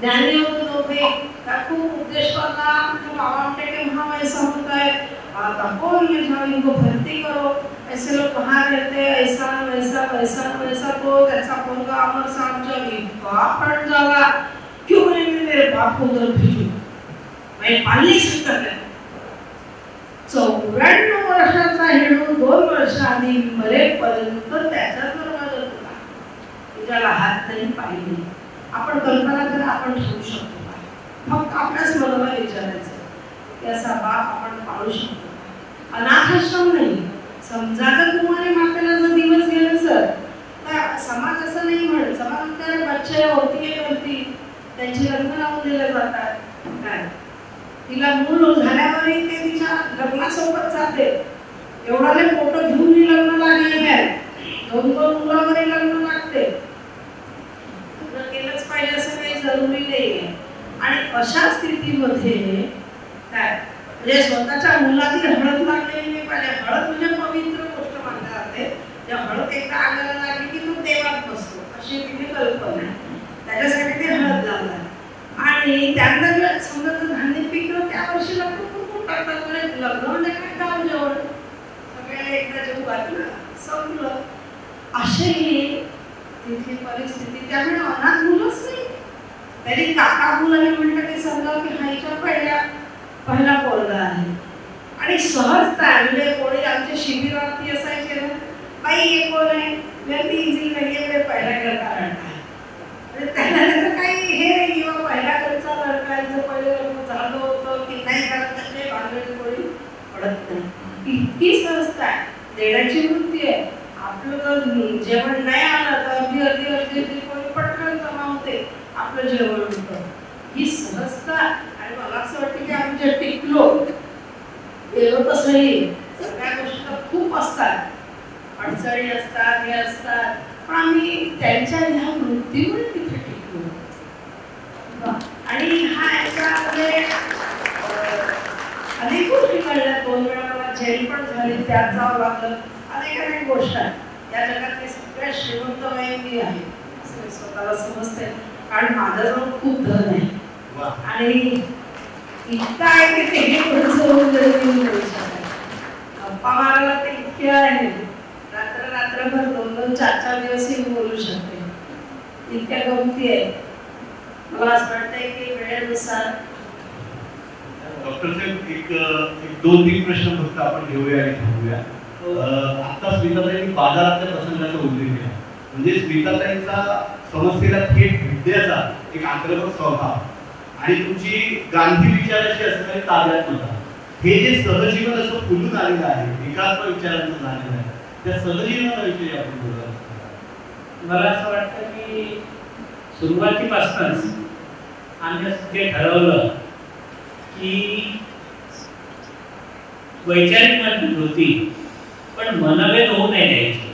ज्ञानी होतो दोघे, त्या खूप उपदेश करला. बाबा म्हणते की हाँ ऐसा होता है, आपको ये जाओ इनको भर्ती करो, ऐसे लोग कहाँ रहते हैं, ऐसा वैसा वैसा वैसा. तो त्याचा पोरगा अमर साहबचा इतका पड झाला, क्यों मैंने मेरे बाप को उधर भेजू, मैं पाल नहीं सकता. 94 वर्षाचा हिडून 2 वर्ष आधी मरेपर्यंत त्याच्याच दरवाजा तुला, तुझ्याला हात नाही पाय नाही. आपण कल्पना करा, आपण ठेवू शकतो का? फक्त आपल्याच मनाला विचारायचं की असा बाप आपण पाळू शकतो. अनाथाश्रम नाही. समजा तर कुमारी मातेला जर दिवस गेले सर तर समाज असं नाही म्हणत, समाज तर बच्चे होती करती, त्यांची लग्न लावून दिले जातात. काय तिला मूल झाल्यावरही ते तिच्या लग्नासोबत जाते. एवढाले फोटो घेऊन मी लग्न लागले आहे, 2-2 मुलावरही लग्न लागते. लग्न केलंच पाहिजे असं काही जरुरी नाही आहे. आणि अशा स्थितीमध्ये काय म्हणजे स्वतःच्या मुलाची हळद लागलेली नाही पाहिजे. हळद म्हणजे पवित्र गोष्ट मानली जाते. त्या हळद एकदा अंगाला लागली की तो देवात बसतो, अशी तिथे कल्पना आहे. त्याच्यासाठी ते हळद लावतात. आणि त्यांना जर समजा धान्य पिकलं त्या वर्षी लग्न करून टाकतात. म्हणजे लग्न म्हणजे काय गाव जेवण, सगळ्याला एकदा जेवू घातलं संपलं. अशी तिथली परिस्थिती. त्यामुळे अनाथ मुलंच नाही. तरी काका मुलाने म्हटलं की समजा की हायच्या पहिला पोरगा आहे. आणि सहजता म्हणजे कोणी आमच्या शिबिरार्थी असायचे ना, बाई हे कोण आहे, व्यक्ती इझी वेगळे पहिला करता लढता आहे. त्याला काही हे नाही किंवा पहिला करता लढतायचं पहिलं लग्न झालं होतं की नाही झालं त्याचे भांडण कोणी पडत नाही. इतकी सहजता आहे, देण्याची वृत्ती आहे. आपलं जर जेवण नाही आलं तर अर्धी कोणी पटकन जमावते आपलं जेवण होतं. ही सहजता. आणि मला असं वाटतं की आमच्या टिकलो गेलो तसंही सगळ्या गोष्टी खूप असतात, अडचणी असतात, हे असतात, पण आम्ही त्यांच्या ह्या वृत्तीमुळे तिथे टिकलो. आणि हा याच्यामध्ये अनेक गोष्टी कळल्या. 2 वेळा मला जेल पण झाली, त्यात जावं लागलं. अनेक गोष्ट आहे. या जगातली सगळ्यात श्रीमंत बाई मी आहे असं मी स्वतःला समजते, कारण माझ्याजवळ खूप धन आहे आणि इतकं आहे की ते पुढचं होऊन जरी मी करू शकते. गप्पा मारायला ते इतके आहे, रात्रभर 2-2, 4-4 दिवसही बोलू शकते, इतक्या गमती आहे. मला असं वाटतंय की वेळेनुसार डॉक्टर साहेब एक 2-3 प्रश्न फक्त आपण घेऊया आणि थांबूया. आता स्मिताताईंनी बाजारातल्या प्रसंगाचा उल्लेख केला, म्हणजे स्मिताताईंचा समस्येला थेट भिडण्याचा एक आक्रमक स्वभाव आणि तुमची गांधी विचाराची असणारी ताब्यात्मता, हे जे सहजीवन असं फुलून आलेलं आहे, एकात्म विचारांचं झालेलं आहे, त्या सहजीवनाविषयी आपण बोलूया. मला असं वाटतं की सुरुवातीपासूनच आम्ही जे ठरवलं की वैचारिक मतभेद होती, पण मनभेद होऊ नाही द्यायचे.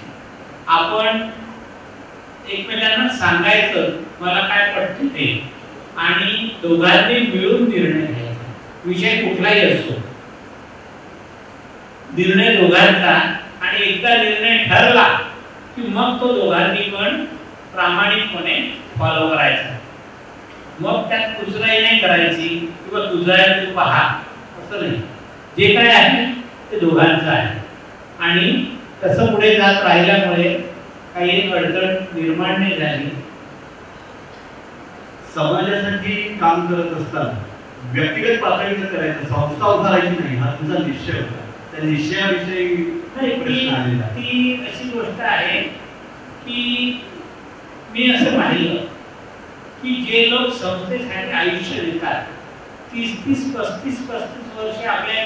आपण एकमेकांना सांगायचं मला काय पटते ते, आणि दोघांनी मिळून निर्णय घ्यायचा. विषय कुठलाही असो, निर्णय दोघांचा, आणि एकदा निर्णय ठरला की मग तो दोघांनी पण प्रामाणिकपणे फॉलो करायचा. मग त्यात कुचराई नाही करायची किंवा तुझा तू पहा असं नाही. जे काय आहे ते दोघांचं आहे, आणि तसं पुढे जात राहिल्यामुळे काही अडचण निर्माण नाही झाली. समाजासाठी काम करत असताना व्यक्तिगत पातळीवर करायचं, संस्था उभारायची नाही, हा तुझा निश्चय होता. त्या निश्चयाविषयी प्रश्न आलेला. ती अशी गोष्ट आहे की मी असं पाहिलं की जे लोक संस्थेसाठी आयुष्य देतात, 30-30, 35-35 वर्ष आपल्या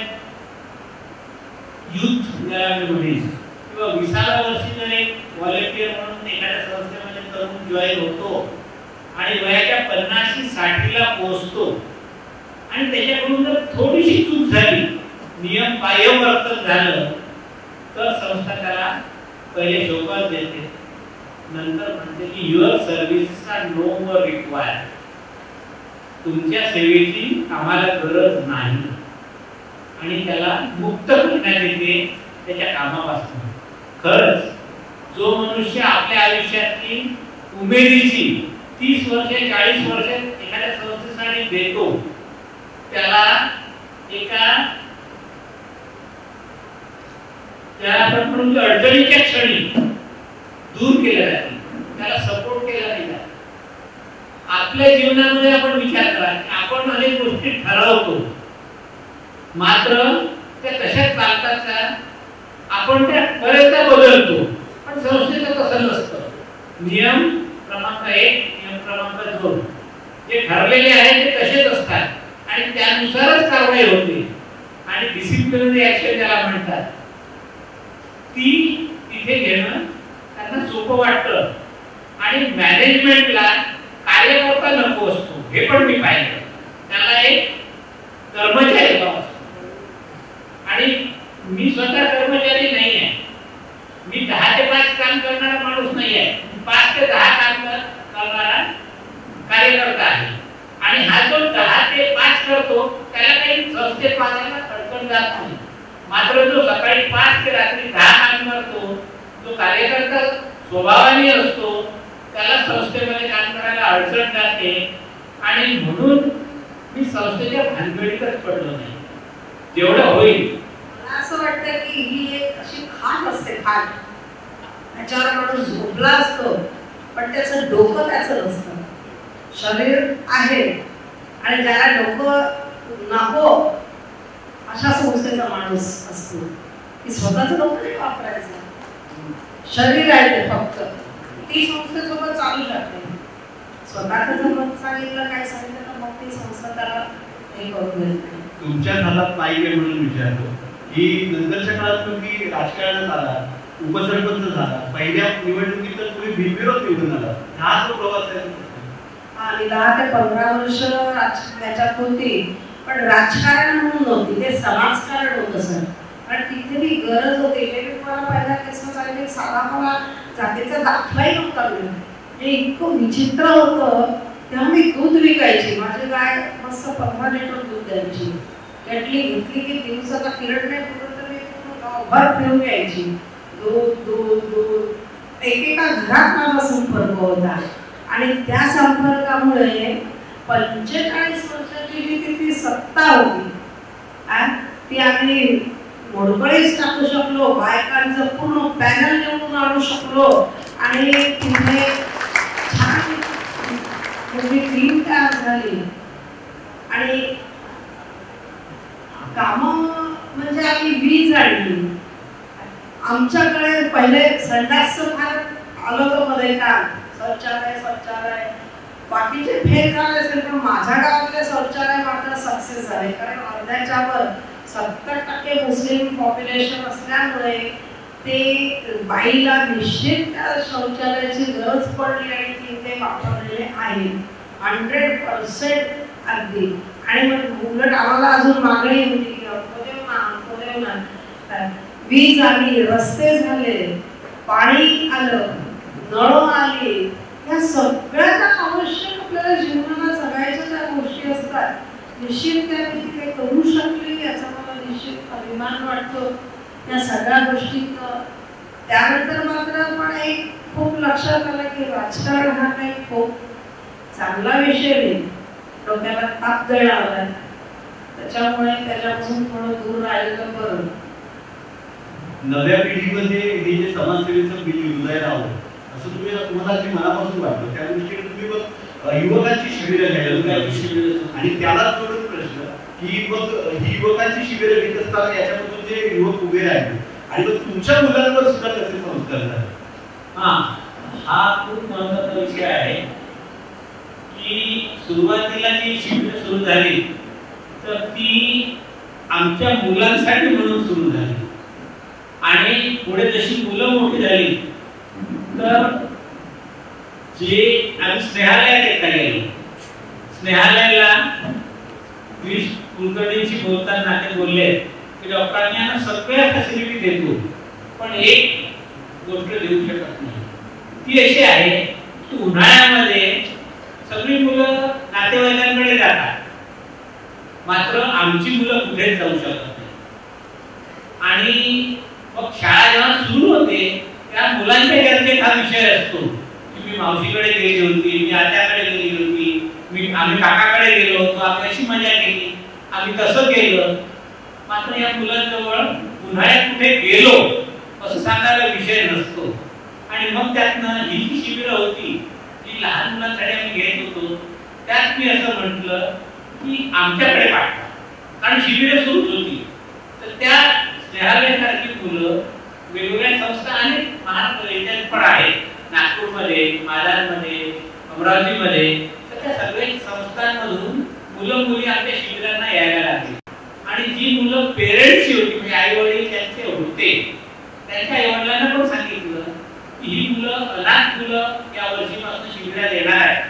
युथ म्हणेल किंवा 20व्या वर्षी जर एक व्हॉलेंटियर म्हणून एखाद्या संस्थेमध्ये तरुण जॉईन होतो आणि वयाच्या 50-60ला पोहोचतो, आणि त्याच्याकडून जर थोडीशी चूक झाली, नियम बाह्य वर्तन झालं, तर संस्था त्याला पहिले शोकास देते, नंतर म्हणते की your service are no more required, तुमच्या सेवेची आम्हाला गरज नाही, आणि त्याला मुक्त करण्यात येते त्याच्या कामापासून. खरंच जो मनुष्य आपल्या आयुष्यातली उमेदीची 30 वर्ष 40 वर्ष एखाद्या संस्थेसाठी देतो, त्याला आपण म्हणून अडचणीच्या क्षणी दूर केलं जाते, त्याला सपोर्ट केला नाही जात. आपल्या जीवनामध्ये आपण विचार करा, आपण अनेक गोष्टी ठरवतो, मात्र त्या तशाच चालतात का? आपण त्या बरेचदा बदलतो, पण संस्थेचं तसं नसतं. नियम क्रमांक 1, नियम क्रमांक 2 जे ठरलेले आहेत ते तसेच असतात, आणि त्यानुसारच कारवाई होते, आणि डिसिप्लिनरी ऍक्शन ज्याला म्हणतात ती तिथे घेणं त्यांना सोपं वाटतं. आणि मॅनेजमेंटला कार्यकर्ता नको असतो, हे पण मी पाहिलं. त्याला एक कर्मचारी हवा असतो, आणि मी स्वतः कर्मचारी नाही आहे, मी 10 ते 5 काम करणारा माणूस नाही आहे, 5 ते 10 काम करणारा कार्यकर्ता आहे. आणि हा जो 10 ते 5 करतो त्याला काही संस्थेत वाजायला अडचण जात नाही, मात्र जो सकाळी 5 ते रात्री 10 काम करतो, जो कार्यकर्ता स्वभावाने असतो, त्याला संस्थेमध्ये काम करायला अडचण जाते. आणि म्हणून मी संस्थेच्या भानगडीतच पडलो नाही, जेवढं होईल. मला असं वाटतं की ही एक अशी खाट असते, खाट त्याच्यावर माणूस झोपला असतो, पण त्याचं डोकं त्याचं नसतं. शरीर आहे, आणि ज्याला डोकं नको अशा संस्थेचा माणूस असतो की स्वतःचं डोकं नाही वापरायचं, शरीर आहे ते फक्त, ती संस्थेसोबत चालू शकते. स्वतःचं जर मत सांगितलं, काय सांगितलं, तर मग ती संस्था त्याला हे करून देत नाही. तुमच्या हातात नाही काय म्हणून विचारतो की नंतरच्या काळात तुम्ही राजकारणात आला, उपसरपंच झाला, पहिल्या निवडणुकीत तर तुम्ही बिनविरोध निवडून आला. हा जो प्रवास आहे, आणि 10 ते 15 वर्ष त्याच्यात होती, पण राजकारण म्हणून नव्हती, ते समाजकारण होतं सर. कारण तिथे ती गरज होती. मला पहिला केसला सांगितलं, साधा मला जातीचा दाखलाही नव्हता मिळत. हे इतकं विचित्र होतं. तेव्हा मी दूध विकायची, माझी गाय मस्त 15 लिटर दूध द्यायची. घेतली की दिवसाचा किरण नाही पुरत तर मी गावभर फिरून यायची. दूध दूध दूध. एकेका घरात माझा संपर्क होता. आणि त्या संपर्कामुळे 45 वर्षाची जी ती सत्ता होती ती आम्ही मोडकळीच टाकू शकलो, बायकांचं पूर्ण पॅनल निवडून आणू शकलो आणि तिथे छान मोठी टीम तयार झाली आणि कामं म्हणजे आम्ही वीज आणली. आमच्याकडे पहिले संडासचं फार आलं होतं मध्ये काम, शौचालय बाकीचे फेल झाले असेल, पण माझ्या गावातले शौचालय मात्र सक्सेस झाले. कारण अर्ध्याच्या वर 70% मुस्लिम पॉप्युलेशन असल्यामुळे ते बाईला निश्चित त्या शौचालयाची गरज पडली आणि ती ते वापरलेले आहे 100% अगदी. आणि मग उलट आम्हाला अजून मागणी होती की वीज आली, रस्ते झाले, पाणी आलं, नळ आली, या सगळ्या आवश्यक आपल्याला जीवनाला जगायच्या ज्या गोष्टी असतात निश्चित त्यांनी ते करू शकले याचा मला निश्चित अभिमान वाटतो. या सगळ्या गोष्टीत त्यानंतर मात्र पण एक खूप लक्षात आलं की राजकारण हा काही खूप चांगला विषय नाही, डोक्याला ताप देणारा, त्याच्यामुळे त्याच्यापासून थोडं दूर राहिलेलं बरं. नव्या पिढीमध्ये हे जे समाजसेवेचं बिल उदयाला आलं असं तुम्हाला अगदी मनापासून वाटतं, त्या दृष्टीने तुम्ही युवकांची शिबिरं घ्यायला आणि त्याला जोडून प्रश्न की मग ही युवकांची शिबिरं घेत असताना याच्यामधून जे युवक उभे राहिले आणि मग तुमच्या मुलांवर सुद्धा कसे संस्कार झाले. हा खूप महत्वाचा विषय आहे की सुरुवातीला जी शिबिरं सुरू झाली तर ती आमच्या मुलांसाठी म्हणून सुरू झाली आणि पुढे जशी मुलं मोठी झाली तर जे आम्ही स्नेहालयात एकदा गेलो, स्नेहालयाला गिरीश कुलकर्णींशी बोलताना ते बोलले की डॉक्टरांनी यांना सगळ्या फॅसिलिटी देतो पण एक गोष्ट देऊ शकत नाही, ती अशी आहे की उन्हाळ्यामध्ये सगळी मुलं नातेवाईकांकडे जातात मात्र आमची मुलं कुठेच जाऊ शकत नाही. आणि मग शाळा जेव्हा सुरू होते त्या मुलांच्या चर्चेत हा विषय असतो की मी मावशीकडे गेली होती, मी आत्याकडे गेली होती, आम्ही काकाकडे गेलो होतो, आम्ही अशी मजा केली, आम्ही कसं केलं. मात्र या मुलांजवळ उन्हाळ्यात कुठे गेलो असं सांगायला विषय नसतो. आणि मग त्यातनं ही जी शिबिरं होती जी लहान मुलांसाठी आम्ही घेत होतो त्यात मी असं म्हटलं की आमच्याकडे पाठवा, कारण शिबिरं सुरूच होती. तर त्या स्नेहालयासारखी मुलं वेगवेगळ्या संस्था अनेक महाराष्ट्रात पण आहेत, नागपूरमध्ये, मालाडमध्ये, अमरावतीमध्ये, तर त्या सगळ्या संस्थांमधून मुलं मुली आमच्या शिबिरांना यायला लागली. आणि जी मुलं पेरेंट्सची होती म्हणजे आई वडील त्यांचे होते त्यांच्या आई वडिलांना पण सांगितलं की ही मुलं अनाथ मुलं या वर्षीपासून शिबिरात येणार आहेत.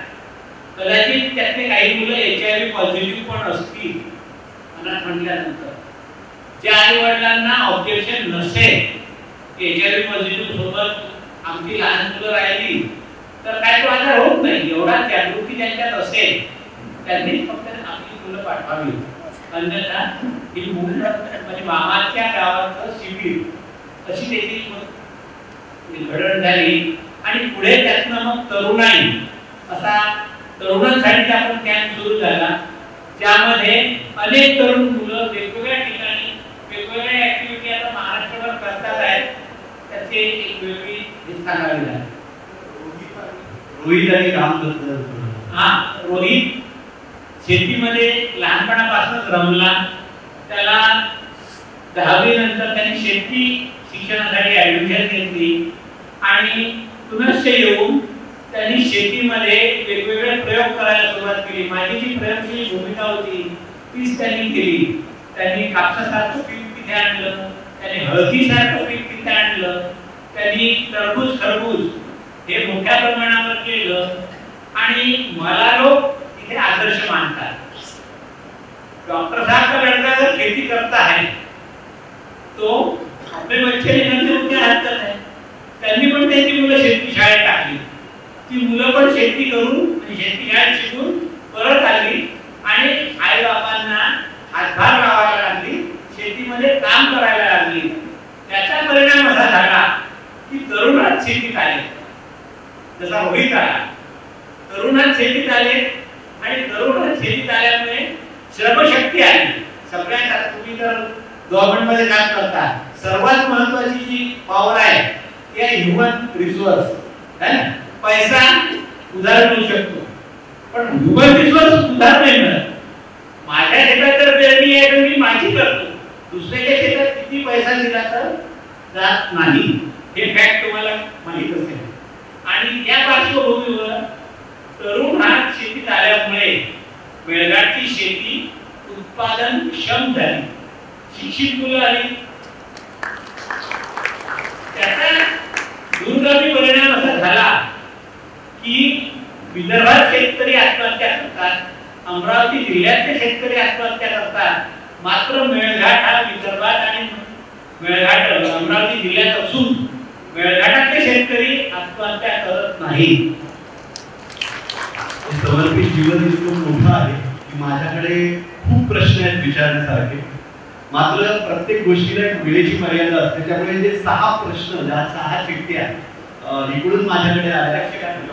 कदाचित त्यातले काही मुलं HIV पॉझिटिव्ह पण असतील अनाथ म्हटल्यानंतर. ज्या आई वडिलांना ऑब्जेक्शन नसेल की HIV पॉझिटिव्ह सोबत आमची लहान मुलं राहिली तर काय तो आजार होत नाही, एवढा जागृती त्यांच्यात असेल त्यांनी फक्त आपली मुलं पाठवावी. अन्यथा ही मुलं म्हणजे मामाच्या गावाचं शिबिर अशी देखील घडण झाली. आणि पुढे त्यातनं मग तरुणाई असा तरुणांसाठी आपण कॅम्प सुरू झाला ज्यामध्ये अनेक तरुण मुलं वेगवेगळ्या ठिकाणी वेगवेगळ्या ऍक्टिव्हिटी आता महाराष्ट्रभर करतात आहेत. त्याचे एक वेगळी सांगावी लागेल. रोहित आणि राम रोहित शेतीमध्ये लहानपणापासूनच रमला. त्याला 10वी नंतर त्यांनी शेती शिक्षणासाठी ऍडमिशन घेतली आणि पुनश्च येऊन त्यांनी शेतीमध्ये वेगवेगळे प्रयोग करायला सुरुवात केली. माझी जी प्रयोगशील भूमिका होती तीच त्यांनी केली. त्यांनी कापसासारखं पीक तिथे आणलं, त्यांनी हळदीसारखं पीक तिथे आणलं, त्यांनी टरबूज खरबूज हे मोठ्या प्रमाणावर केलं. आणि मला लोक तिथे आदर्श मानतात. डॉक्टर साहब का लड़का अगर खेती करता है तो अपने बच्चे निकलते उनके हाथ तक है. त्यांनी पण त्यांची मुलं शेती शाळेत टाकली. ती मुलं पण शेती करून शेती शाळेत शिकून परत आली आणि आई बाबांना हातभार लावायला लागली, शेतीमध्ये काम करायला लागली. त्याचा परिणाम असा झाला की तरुणात शेतीत आले. जसा रोहित आला तरुणात शेतीत आले आणि तरुणात शेतीत आल्यामुळे श्रमशक्ती आली. सगळ्यात आता तुम्ही जर गव्हर्नमेंट मध्ये काम करता, सर्वात महत्त्वाची जी पॉवर आहे ती आहे ह्युमन रिसोर्स. पैसा उधार मिळू शकतो पण ह्युमन रिसोर्स उधार नाही मिळत. माझ्या शेतात जर पेरणी आहे तर मी माझी करतो, दुसऱ्याच्या शेतात किती पैसा दिला तर जात नाही. हे फॅक्ट तुम्हाला माहित असेल. आणि या पार्श्वभूमीवर तरुण हा शेतीत आल्यामुळे मेळघाटची शेती उत्पादनक्षम झाली, शिक्षित मुलं आली. त्याचा दूरगामी परिणाम असा झाला की विदर्भात शेतकरी आत्महत्या करतात, अमरावती जिल्ह्यातले शेतकरी आत्महत्या करतात, मात्र मेळघाट हा विदर्भात आणि मेळघाट अमरावती जिल्ह्यात असून मेळघाटातले शेतकरी आत्महत्या करत नाहीत. समर्पित जीवन इतकं मोठं आहे की माझ्याकडे खूप प्रश्न आहेत विचारण्यासारखे, मात्र प्रत्येक गोष्टीला एक वेळेची मर्यादा असते. त्यामुळे जे 6 प्रश्न, ज्या 6 चिठ्ठ्या इकडून माझ्याकडे आल्या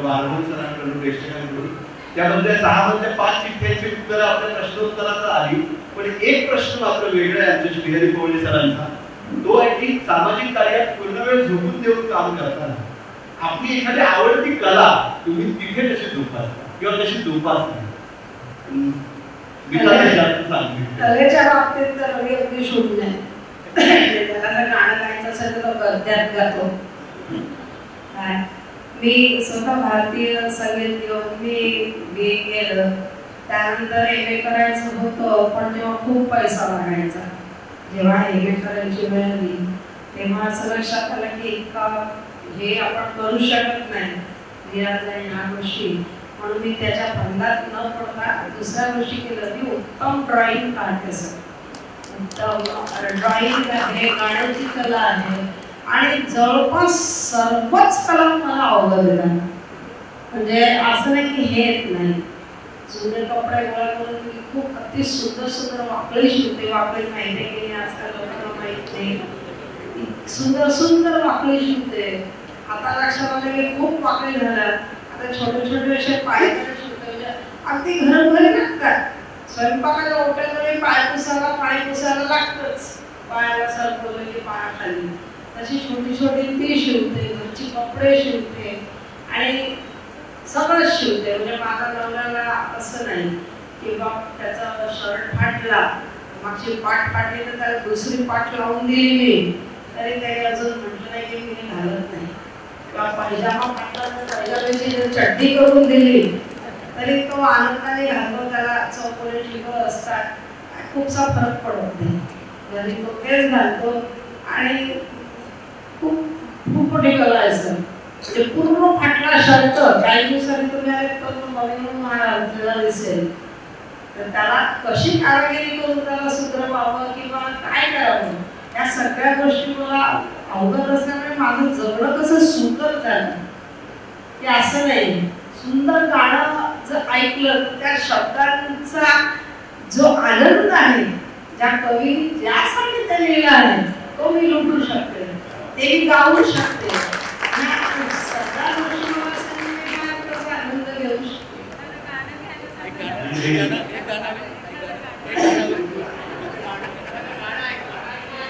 वारवण सरांकडून, प्रेक्षकांकडून, त्यामध्ये 6 मधल्या 5 चिठ्ठ्यांची उत्तरं आपल्या प्रश्नोत्तरात आली. पण एक प्रश्न मात्र वेगळा आहे आमच्या श्रीहरी कोवळे सरांचा. तो आहे की सामाजिक कार्यात पूर्ण वेळ झोकून देऊन काम करताना आपली एखादी आवडती कला तुम्ही तिथे कशी जोपासता किंवा कशी जोपासता. कलेच्या बाबतीत तर अगदी शून्य आहे. त्याला जर गाणं गायचं असेल तर गद्यात गातो. मी स्वतः भारतीय संगीत घेऊन मी बी केलं, त्यानंतर MA करायचं होतं पण तेव्हा खूप पैसा लागायचा. जेव्हा MA करायची वेळ आली तेव्हा असं लक्षात आलं की इतका हे आपण करू शकत नाही ह्या गोष्टी. म्हणून मी त्याच्या फंदात न पडता दुसऱ्या गोष्टी केलं. मी उत्तम ड्रॉइंग काढते सर, उत्तम ड्रॉइंग आहे, गाण्याची कला आहे आणि जवळपास सर्वच कला मला आवडतात. म्हणजे असं नाही की हे नाही. जुने कपडे गोळा करून मी खूप अति सुंदर सुंदर वाकळी शिवते. वाकळी माहिती केली आजकाल लोकांना माहित नाही. सुंदर सुंदर वाकळी शिवते. आता लक्षात आलं की खूप वाकळी झाल्यात. आता छोटे छोटे असे पाय शिवते, म्हणजे अगदी घरोघरी लागतात. स्वयंपाकाच्या ओट्यामध्ये पाय पुसायला पाणी पुसायला लागतच. पायाला सरकवलं की पायाखाली तशी छोटी छोटी ती शिवते. घरची कपडे शिवते आणि सगळंच शिवते. म्हणजे माझा नवऱ्याला असं नाही की बा त्याचा शर्ट फाटला, मागची पाठ फाटली तर त्याला दुसरी पाठ लावून दिली मी तरी त्याने अजून म्हटलं नाही की मी घालत नाही. किंवा पायजामा फाटला तर पायजामाची चड्डी करून दिली तरी तो आनंदाने घालतो. त्याला चौकोनी ठिकाण असतात, खूपसा फरक पडत नाही. घरी तो तेच घालतो आणि खूप खूप मोठी कला आहे सर. म्हणजे पूर्ण फाटला शर्ट काही दिवसांनी तुम्ही आले तर तो नवीन आपल्याला दिसेल. तर त्याला कशी कारागिरी करून त्याला सुधरवावं किंवा काय करावं या सगळ्या गोष्टी मला अवगत असल्यामुळे माझं जगणं कसं सुंदर झालं की असं नाही. सुंदर गाणं जर ऐकलं तर त्या शब्दांचा जो आनंद आहे, ज्या कवीने ज्या साहित्य लिहिलं आहे तो मी लुटू शकते, ते मी गाऊ शकते. सगळ्या गोष्टी मला त्याचा आनंद घेऊ शकते.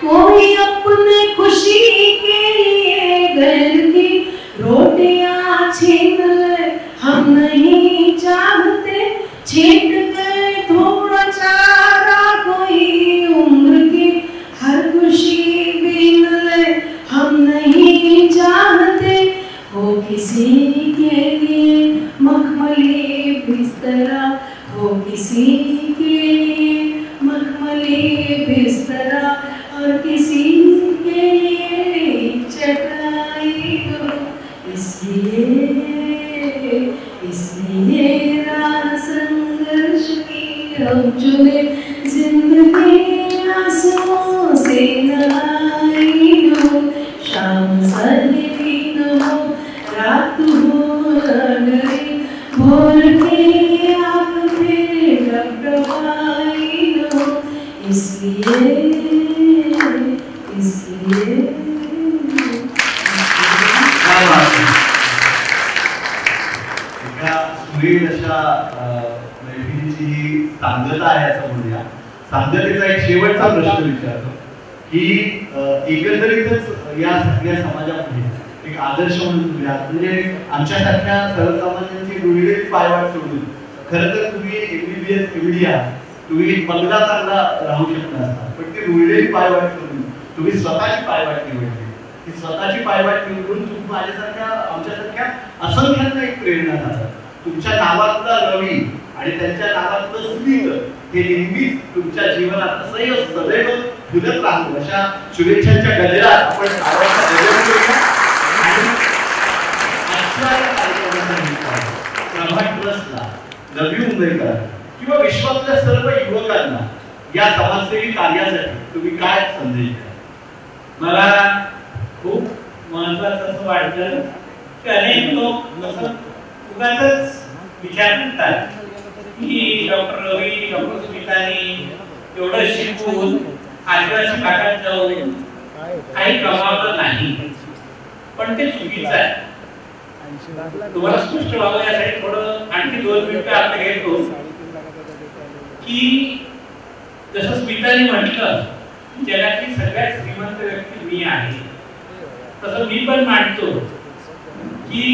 कोई अपने खुशी के लिए घर की रोटियां छीन ले, हम नहीं चाहते छीन गए थोड़ा चारा, कोई उम्र की हर खुशी बीन ले, हम नहीं चाहते हो किसी के लिए मखमली बिस्तरा, हो किसी के लिए मखमली बिस्तरा और किसी के लिए चटाई दो. इसलिए राह संघर्ष की हम चुने, जिंदगी आंसुओं से नहाई हो, शाम सर्दी न हो रात हो अंधेरी, भोर के आँख फिर डगडगाई न हो. इसलिए होईल अशा मैफिलीची ही सांगता आहे असं म्हणूया. सांगतेचा एक शेवटचा प्रश्न विचारतो की एकंदरीतच या सगळ्या समाजामध्ये एक आदर्श म्हणून म्हणजे आमच्यासारख्या सर्वसामान्यांची रुळलेली पायवाट सोडून खरं तर तुम्ही MBBS MD तुम्ही बंगला चांगला राहू शकता असता, पण ती रुळलेली पायवाट सोडून तुम्ही स्वतःची पायवाट निवडली. ती स्वतःची पायवाट निवडून तुम्ही माझ्यासारख्या आमच्यासारख्या असंख्यांना एक प्रेरणा झाला. तुमच्या नावातला रवी आणि त्यांच्या नावातलं स्मित हे नेहमीच तुमच्या जीवनात सदैव फुलत राहतो अशा शुभेच्छांच्या गजरात आपण नवी मुंबईकर किंवा विश्वातल्या सर्व युवकांना या समाजसेवी कार्यासाठी तुम्ही काय संदेश द्या? मला खूप महत्वाचं असं वाटतं की अनेक लोक उगाच विचार करतात की डॉक्टर रवी डॉक्टर स्मितानी एवढं शिकून आदिवासी भागात जाऊन काही कमावलं नाही, पण ते चुकीचं आहे. तुम्हाला स्पष्ट व्हावं यासाठी थोडं आणखी 2 मिनिटं आपण घेतो की जसं स्मिताने म्हटलं जगातली सगळ्यात श्रीमंत व्यक्ती मी आहे, तसं मी पण मानतो की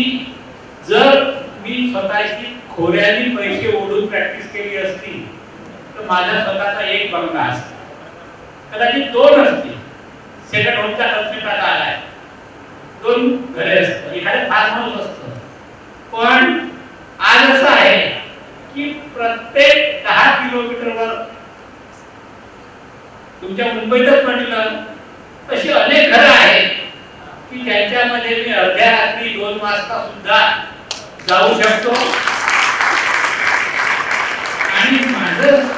जर मी स्वतःची खोऱ्याने पैसे ओढून प्रॅक्टिस केली असती तर माझा स्वतःचा एक बंगला असता, कदाचित 2 असतील. सेकंड होमचा खर्च टाका आलाय, 2 घरे असतात, एखादं फार्म हाऊस असतं. पण आज असं आहे की प्रत्येक 10 किलोमीटरवर तुमच्या मुंबईतच म्हटलं तशी अनेक घरं आहेत की ज्यांच्यामध्ये मी अर्ध्या रात्री 2 वाजता सुद्धा जाऊ शकतो आणि माझं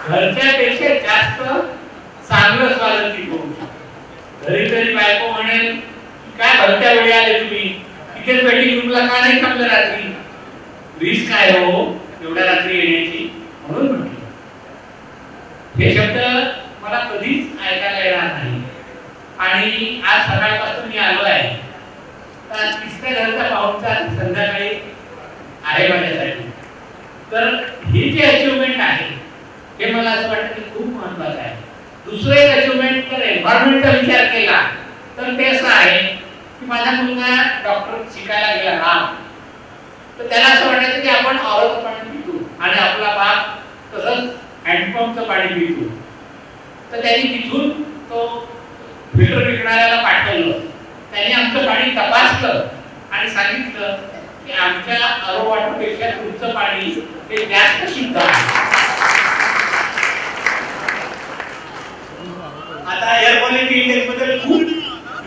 घरच्या पेक्षा जास्त चांगलं स्वागत करू शकतो. घरी तरी बायको म्हणेल काय भलत्या वेळी आले तुम्ही, तिथेच वेटिंग रूमला का नाही थांबलं रात्री, रिस्क काय हो एवढ्या रात्री येण्याची, म्हणून म्हटलं. हे शब्द मला कधीच ऐकायला येणार नाही. आणि आज सकाळपासून मी आलो आहे तर 3ऱ्या घरचा पाहुणचार संध्याकाळी आहे माझ्यासाठी. तर ही जी अचिव्हमेंट आहे हे मला असं वाटतं की खूप महत्वाचं आहे. दुसरं एक अचिव्हमेंट तर एन्व्हायरमेंटचा विचार केला तर ते असं आहे की माझा मुलगा डॉक्टर शिकायला गेला ना, तर त्याला असं वाटायचं की आपण औरचं पाणी पितो आणि आपला बाप तसंच हँडपंपचं पाणी पितो. तर त्यांनी तिथून तो फिल्टर विकणाऱ्याला पाठवलं. त्यांनी आमचं पाणी तपासलं आणि सांगितलं की आमच्या आरो वॉटरपेक्षा तुमचं पाणी हे जास्त शुद्ध आहे. आता एअर क्वालिटी इंडेक्स बद्दल खूप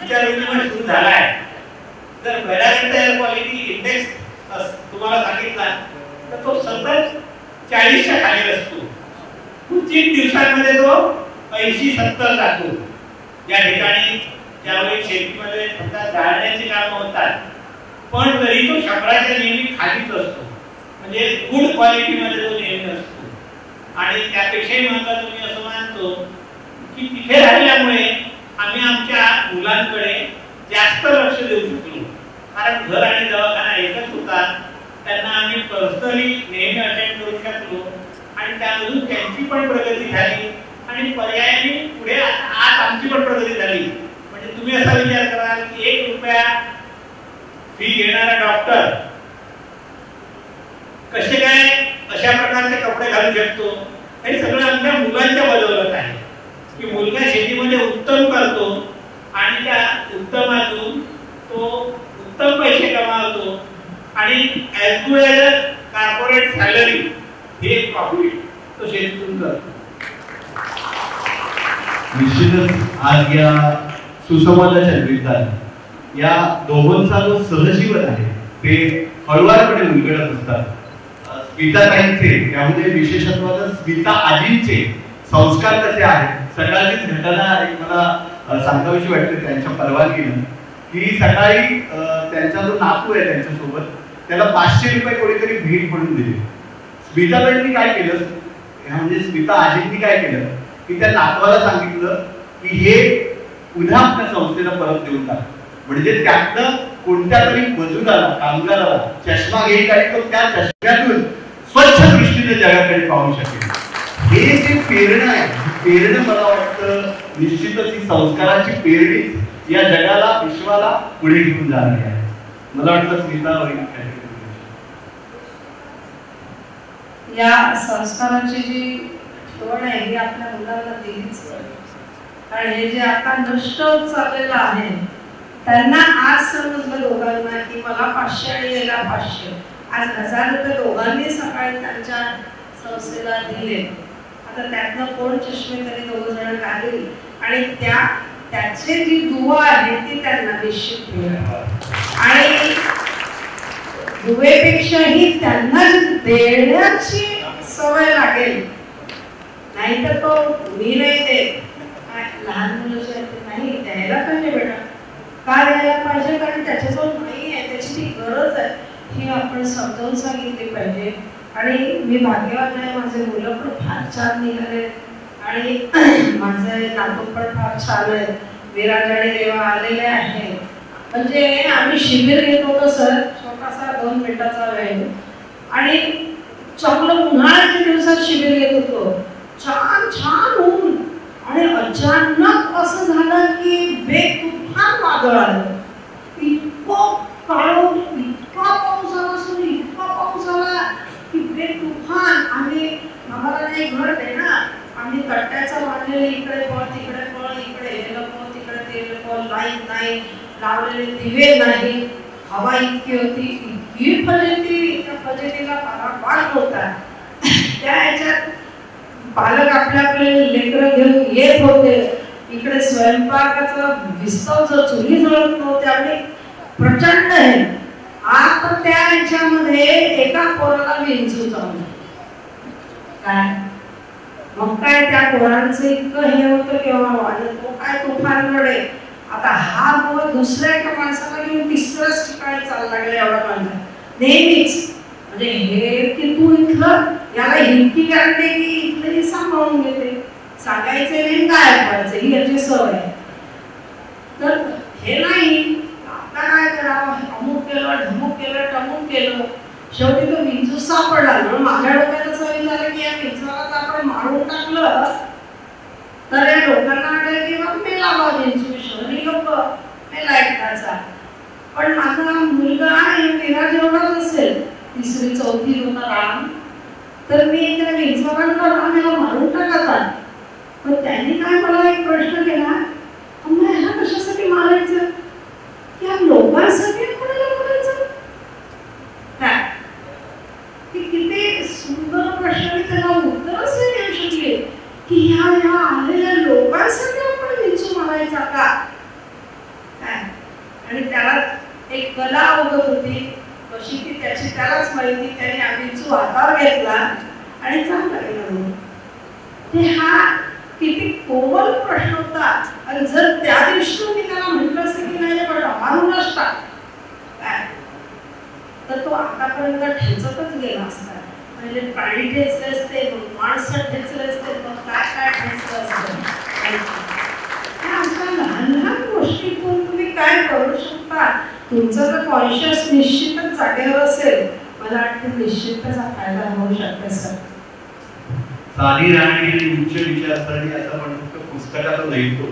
विचार विनिमय सुरू झाला आहे. जर बेलारेंट एअर क्वालिटी इंडेक्स तुम्हाला सांगितला तर तो सतत 40च्या खाली असतो. कुठच्याही दिवसांमध्ये तो 80-70 जातो. या ठिकाणी ज्यावेळी शेतीमध्ये समजा जाळण्याची कामं होतात पण तरी तो 100च्या नेहमी खालीच असतो, म्हणजे गुड क्वालिटीमध्ये तो नेहमी असतो. आणि त्यापेक्षाही महत्त्वाचं मी असं मानतो की तिथे राहिल्यामुळे आम्ही आमच्या मुलांकडे जास्त लक्ष देऊ शकलो, कारण घर आणि दवाखाना एकच होता. त्यांना आम्ही पर्सनली नेहमी अटेंड करू शकलो आणि त्यामधून त्यांची पण प्रगती झाली आणि पर्यायाने पुढे आज आमची पण प्रगती झाली. म्हणजे तुम्ही असा विचार कराल की 1 रुपया फी घेणारा डॉक्टर कसे काय अशा प्रकारचे कपडे घालू शकतो, हे सगळं आमच्या मुलांच्या बदौलत आहे की मुलगा शेतीमध्ये उत्तम करतो आणि त्या उत्तमातून तो उत्तम पैसे कमावतो आणि as good as a corporate salary हे प्रॉफिट तो शेतीतून करतो. निश्चितच आज या सुसंवादाच्या निमित्ताने या दोघांचा जो सहजीवन आहे ते हळूवारपणे उलगडत असतात. स्मिताताईंचे त्यामध्ये विशेषत्वानं स्मिता आजींचे संस्कार कसे आहेत. सकाळचीच घटना एक मला सांगावीशी वाटते त्यांच्या परवानगीनं की सकाळी त्यांचा जो नातू आहे त्यांच्यासोबत त्याला 500 रुपये कोणीतरी भेट म्हणून दिली. स्मिताताईंनी काय केलं म्हणजे स्मिता आजींनी काय केलं की त्या नातवाला सांगितलं की हे पुन्हा आपल्या संस्थेला परत देऊन टाक, म्हणजे त्यातनं कोणत्या तरी मजुराला, कामगाराला चष्मा घेईल आणि तो त्या चष्म्यातून स्वच्छ दृष्टीने जगाकडे पाहू शकेल. हे जे प्रेरणा आहे, प्रेरणा मला वाटतं निश्चितच ही संस्काराची पेरणी या जगाला, विश्वाला पुढे घेऊन जाणारी आहे. मला वाटतं स्मिता या संस्काराची जी ठेवण आहे ही आपल्या मुलांना दिलीच पाहिजे. कारण हे जे आता नष्ट होत चाललेलं आहे त्यांना आज समजलं दोघांना की मला 500 आणि याला 500, आज 1000 रुपये दोघांनी सकाळी त्यांच्या संस्थेला दिले. आता त्यातनं कोण चष्मे तरी दोघं जण घालील आणि त्याची जी दुवा आहे ती त्यांना निश्चित मिळेल. आणि दुवेपेक्षाही त्यांना देण्याची सवय लागेल. नाहीतर तो मी नाही देत, लहान मुलं नाही द्यायला पाहिजे बेटा, का द्यायला पाहिजे, कारण त्याच्याजवळ नाही आहे, त्याची ती गरज आहे ही आपण समजावून सांगितली पाहिजे. आणि मी भाग्यवान आहे, माझे मुलं पण फार छान निघाले आणि माझे नातू पण फार छान आहे. विराज आणि देवा आलेले आहेत. म्हणजे आम्ही शिबिर घेत होतो सर, छोटासा 2 मिनिटाचा वेळ, आणि चांगलं उन्हाळ्याच्या दिवसात शिबिर घेत होतो. छान छान ऊन आणि अचानक असं झालं की वेग तुफान वादळ आलं. इतकं काळोख, इतका पाऊस आला सर, इतका पाऊस आला की वेग तुफान. आम्हाला नाही घर आहे ना, आम्ही कट्ट्याचं बांधलेलं, इकडे पळ तिकडे पळ, इकडे हे लपव तिकडे ते लपव, लाईट नाही, लावलेले दिवे नाही, हवा इतकी होती, इतकी फजिती, त्या फजितीला पाठ होता. त्या ह्याच्यात पालक आपले लेकरं घेऊन येत होते. इकडे स्वयंपाकाचं विस्तव जर चुली जळत नव्हते आणि प्रचंड आहे. आता त्या ह्याच्यामध्ये एका पोराला विंचू चावलं. काय मग काय त्या पोरांचं इतकं हे होतं किंवा तो काय तुफान रडे. आता हा बाबा दुसऱ्या एका माणसाला घेऊन तिसऱ्याच ठिकाणी चालला लागला एवढा माणसा नेहमीच. म्हणजे हे की तू इथलं याला हिंदी काढते की इथलंही सांभाळून घेते, सांगायचे नाही काय करायचं ही याची सवय. तर हे नाही, आता काय करावं, अमुक केलं, ढमुक केलं, टमुक केलं, शेवटी तो विंचू सापडला. म्हणून माझ्या डोक्यात असं झालं की या विंचूला आपण मारून टाकलं तर या लोकांना वाटेल की मग मेला बा विंचू, शहरी लोक मेला एकटाचा. पण माझा मुलगा आहे विराज एवढाच असेल, 3री 4थी होता राम, तर मी त्या विंचवाला रामाला मारून टाकतात. पण त्यांनी काय मला एक प्रश्न केला, अम्मा ह्याला कशासाठी मारायचं, या लोकांसाठी कोणाला मारायचं काय. किती सुंदर प्रश्न, मी त्याला उत्तरच नाही देऊ शकले की ह्या आलेल्या लोकांसाठी आपण विंचू मारायचा का काय. आणि त्याला एक कला अवगत होती, कशी ती त्याची त्यालाच माहिती. त्याने विंचू हातावर घेतला आणि चांगला गेला. ते हा किती कोमल प्रश्न होता. आणि जर त्या दिवशी मी त्याला म्हटलं असतं की नाही पण मारूनच टाक काय, तर तो आतापर्यंत ठेचतच गेला असता. म्हणजे प्राणी ठेचले असते, माणसं ठेचले असते, मग काय काय ठेचलं असतं. अशा लहान लहान गोष्टीतून तुम्ही काय करू शकता. तुमचं जर कॉन्शियस निश्चितच जागेवर असेल, मला वाटतं निश्चितच हा फायदा होऊ शकतो सर. साधी राहणी उच्च विचारसरणी असं आपण फक्त पुस्तकातून ऐकतो,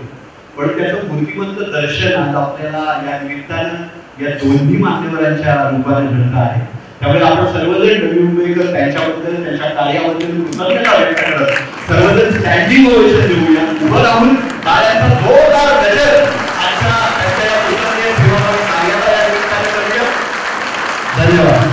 पण त्याचं मूर्तिमंत दर्शन आज आपल्याला या निमित्तानं या दोन्ही मान्यवरांच्या रूपाने घडलं आहे. त्यामुळे आपण सर्वजण नवी मुंबईकर त्यांच्याबद्दल, त्यांच्या कार्याबद्दल कृतज्ञता व्यक्त करत सर्वजण स्टँडिंग ओवेशन देऊया. उभं राहून टाळ्यांचा जोरदार गजर आजच्या त्यांच्या या कार्याला या निमित्ताने करूया. धन्यवाद.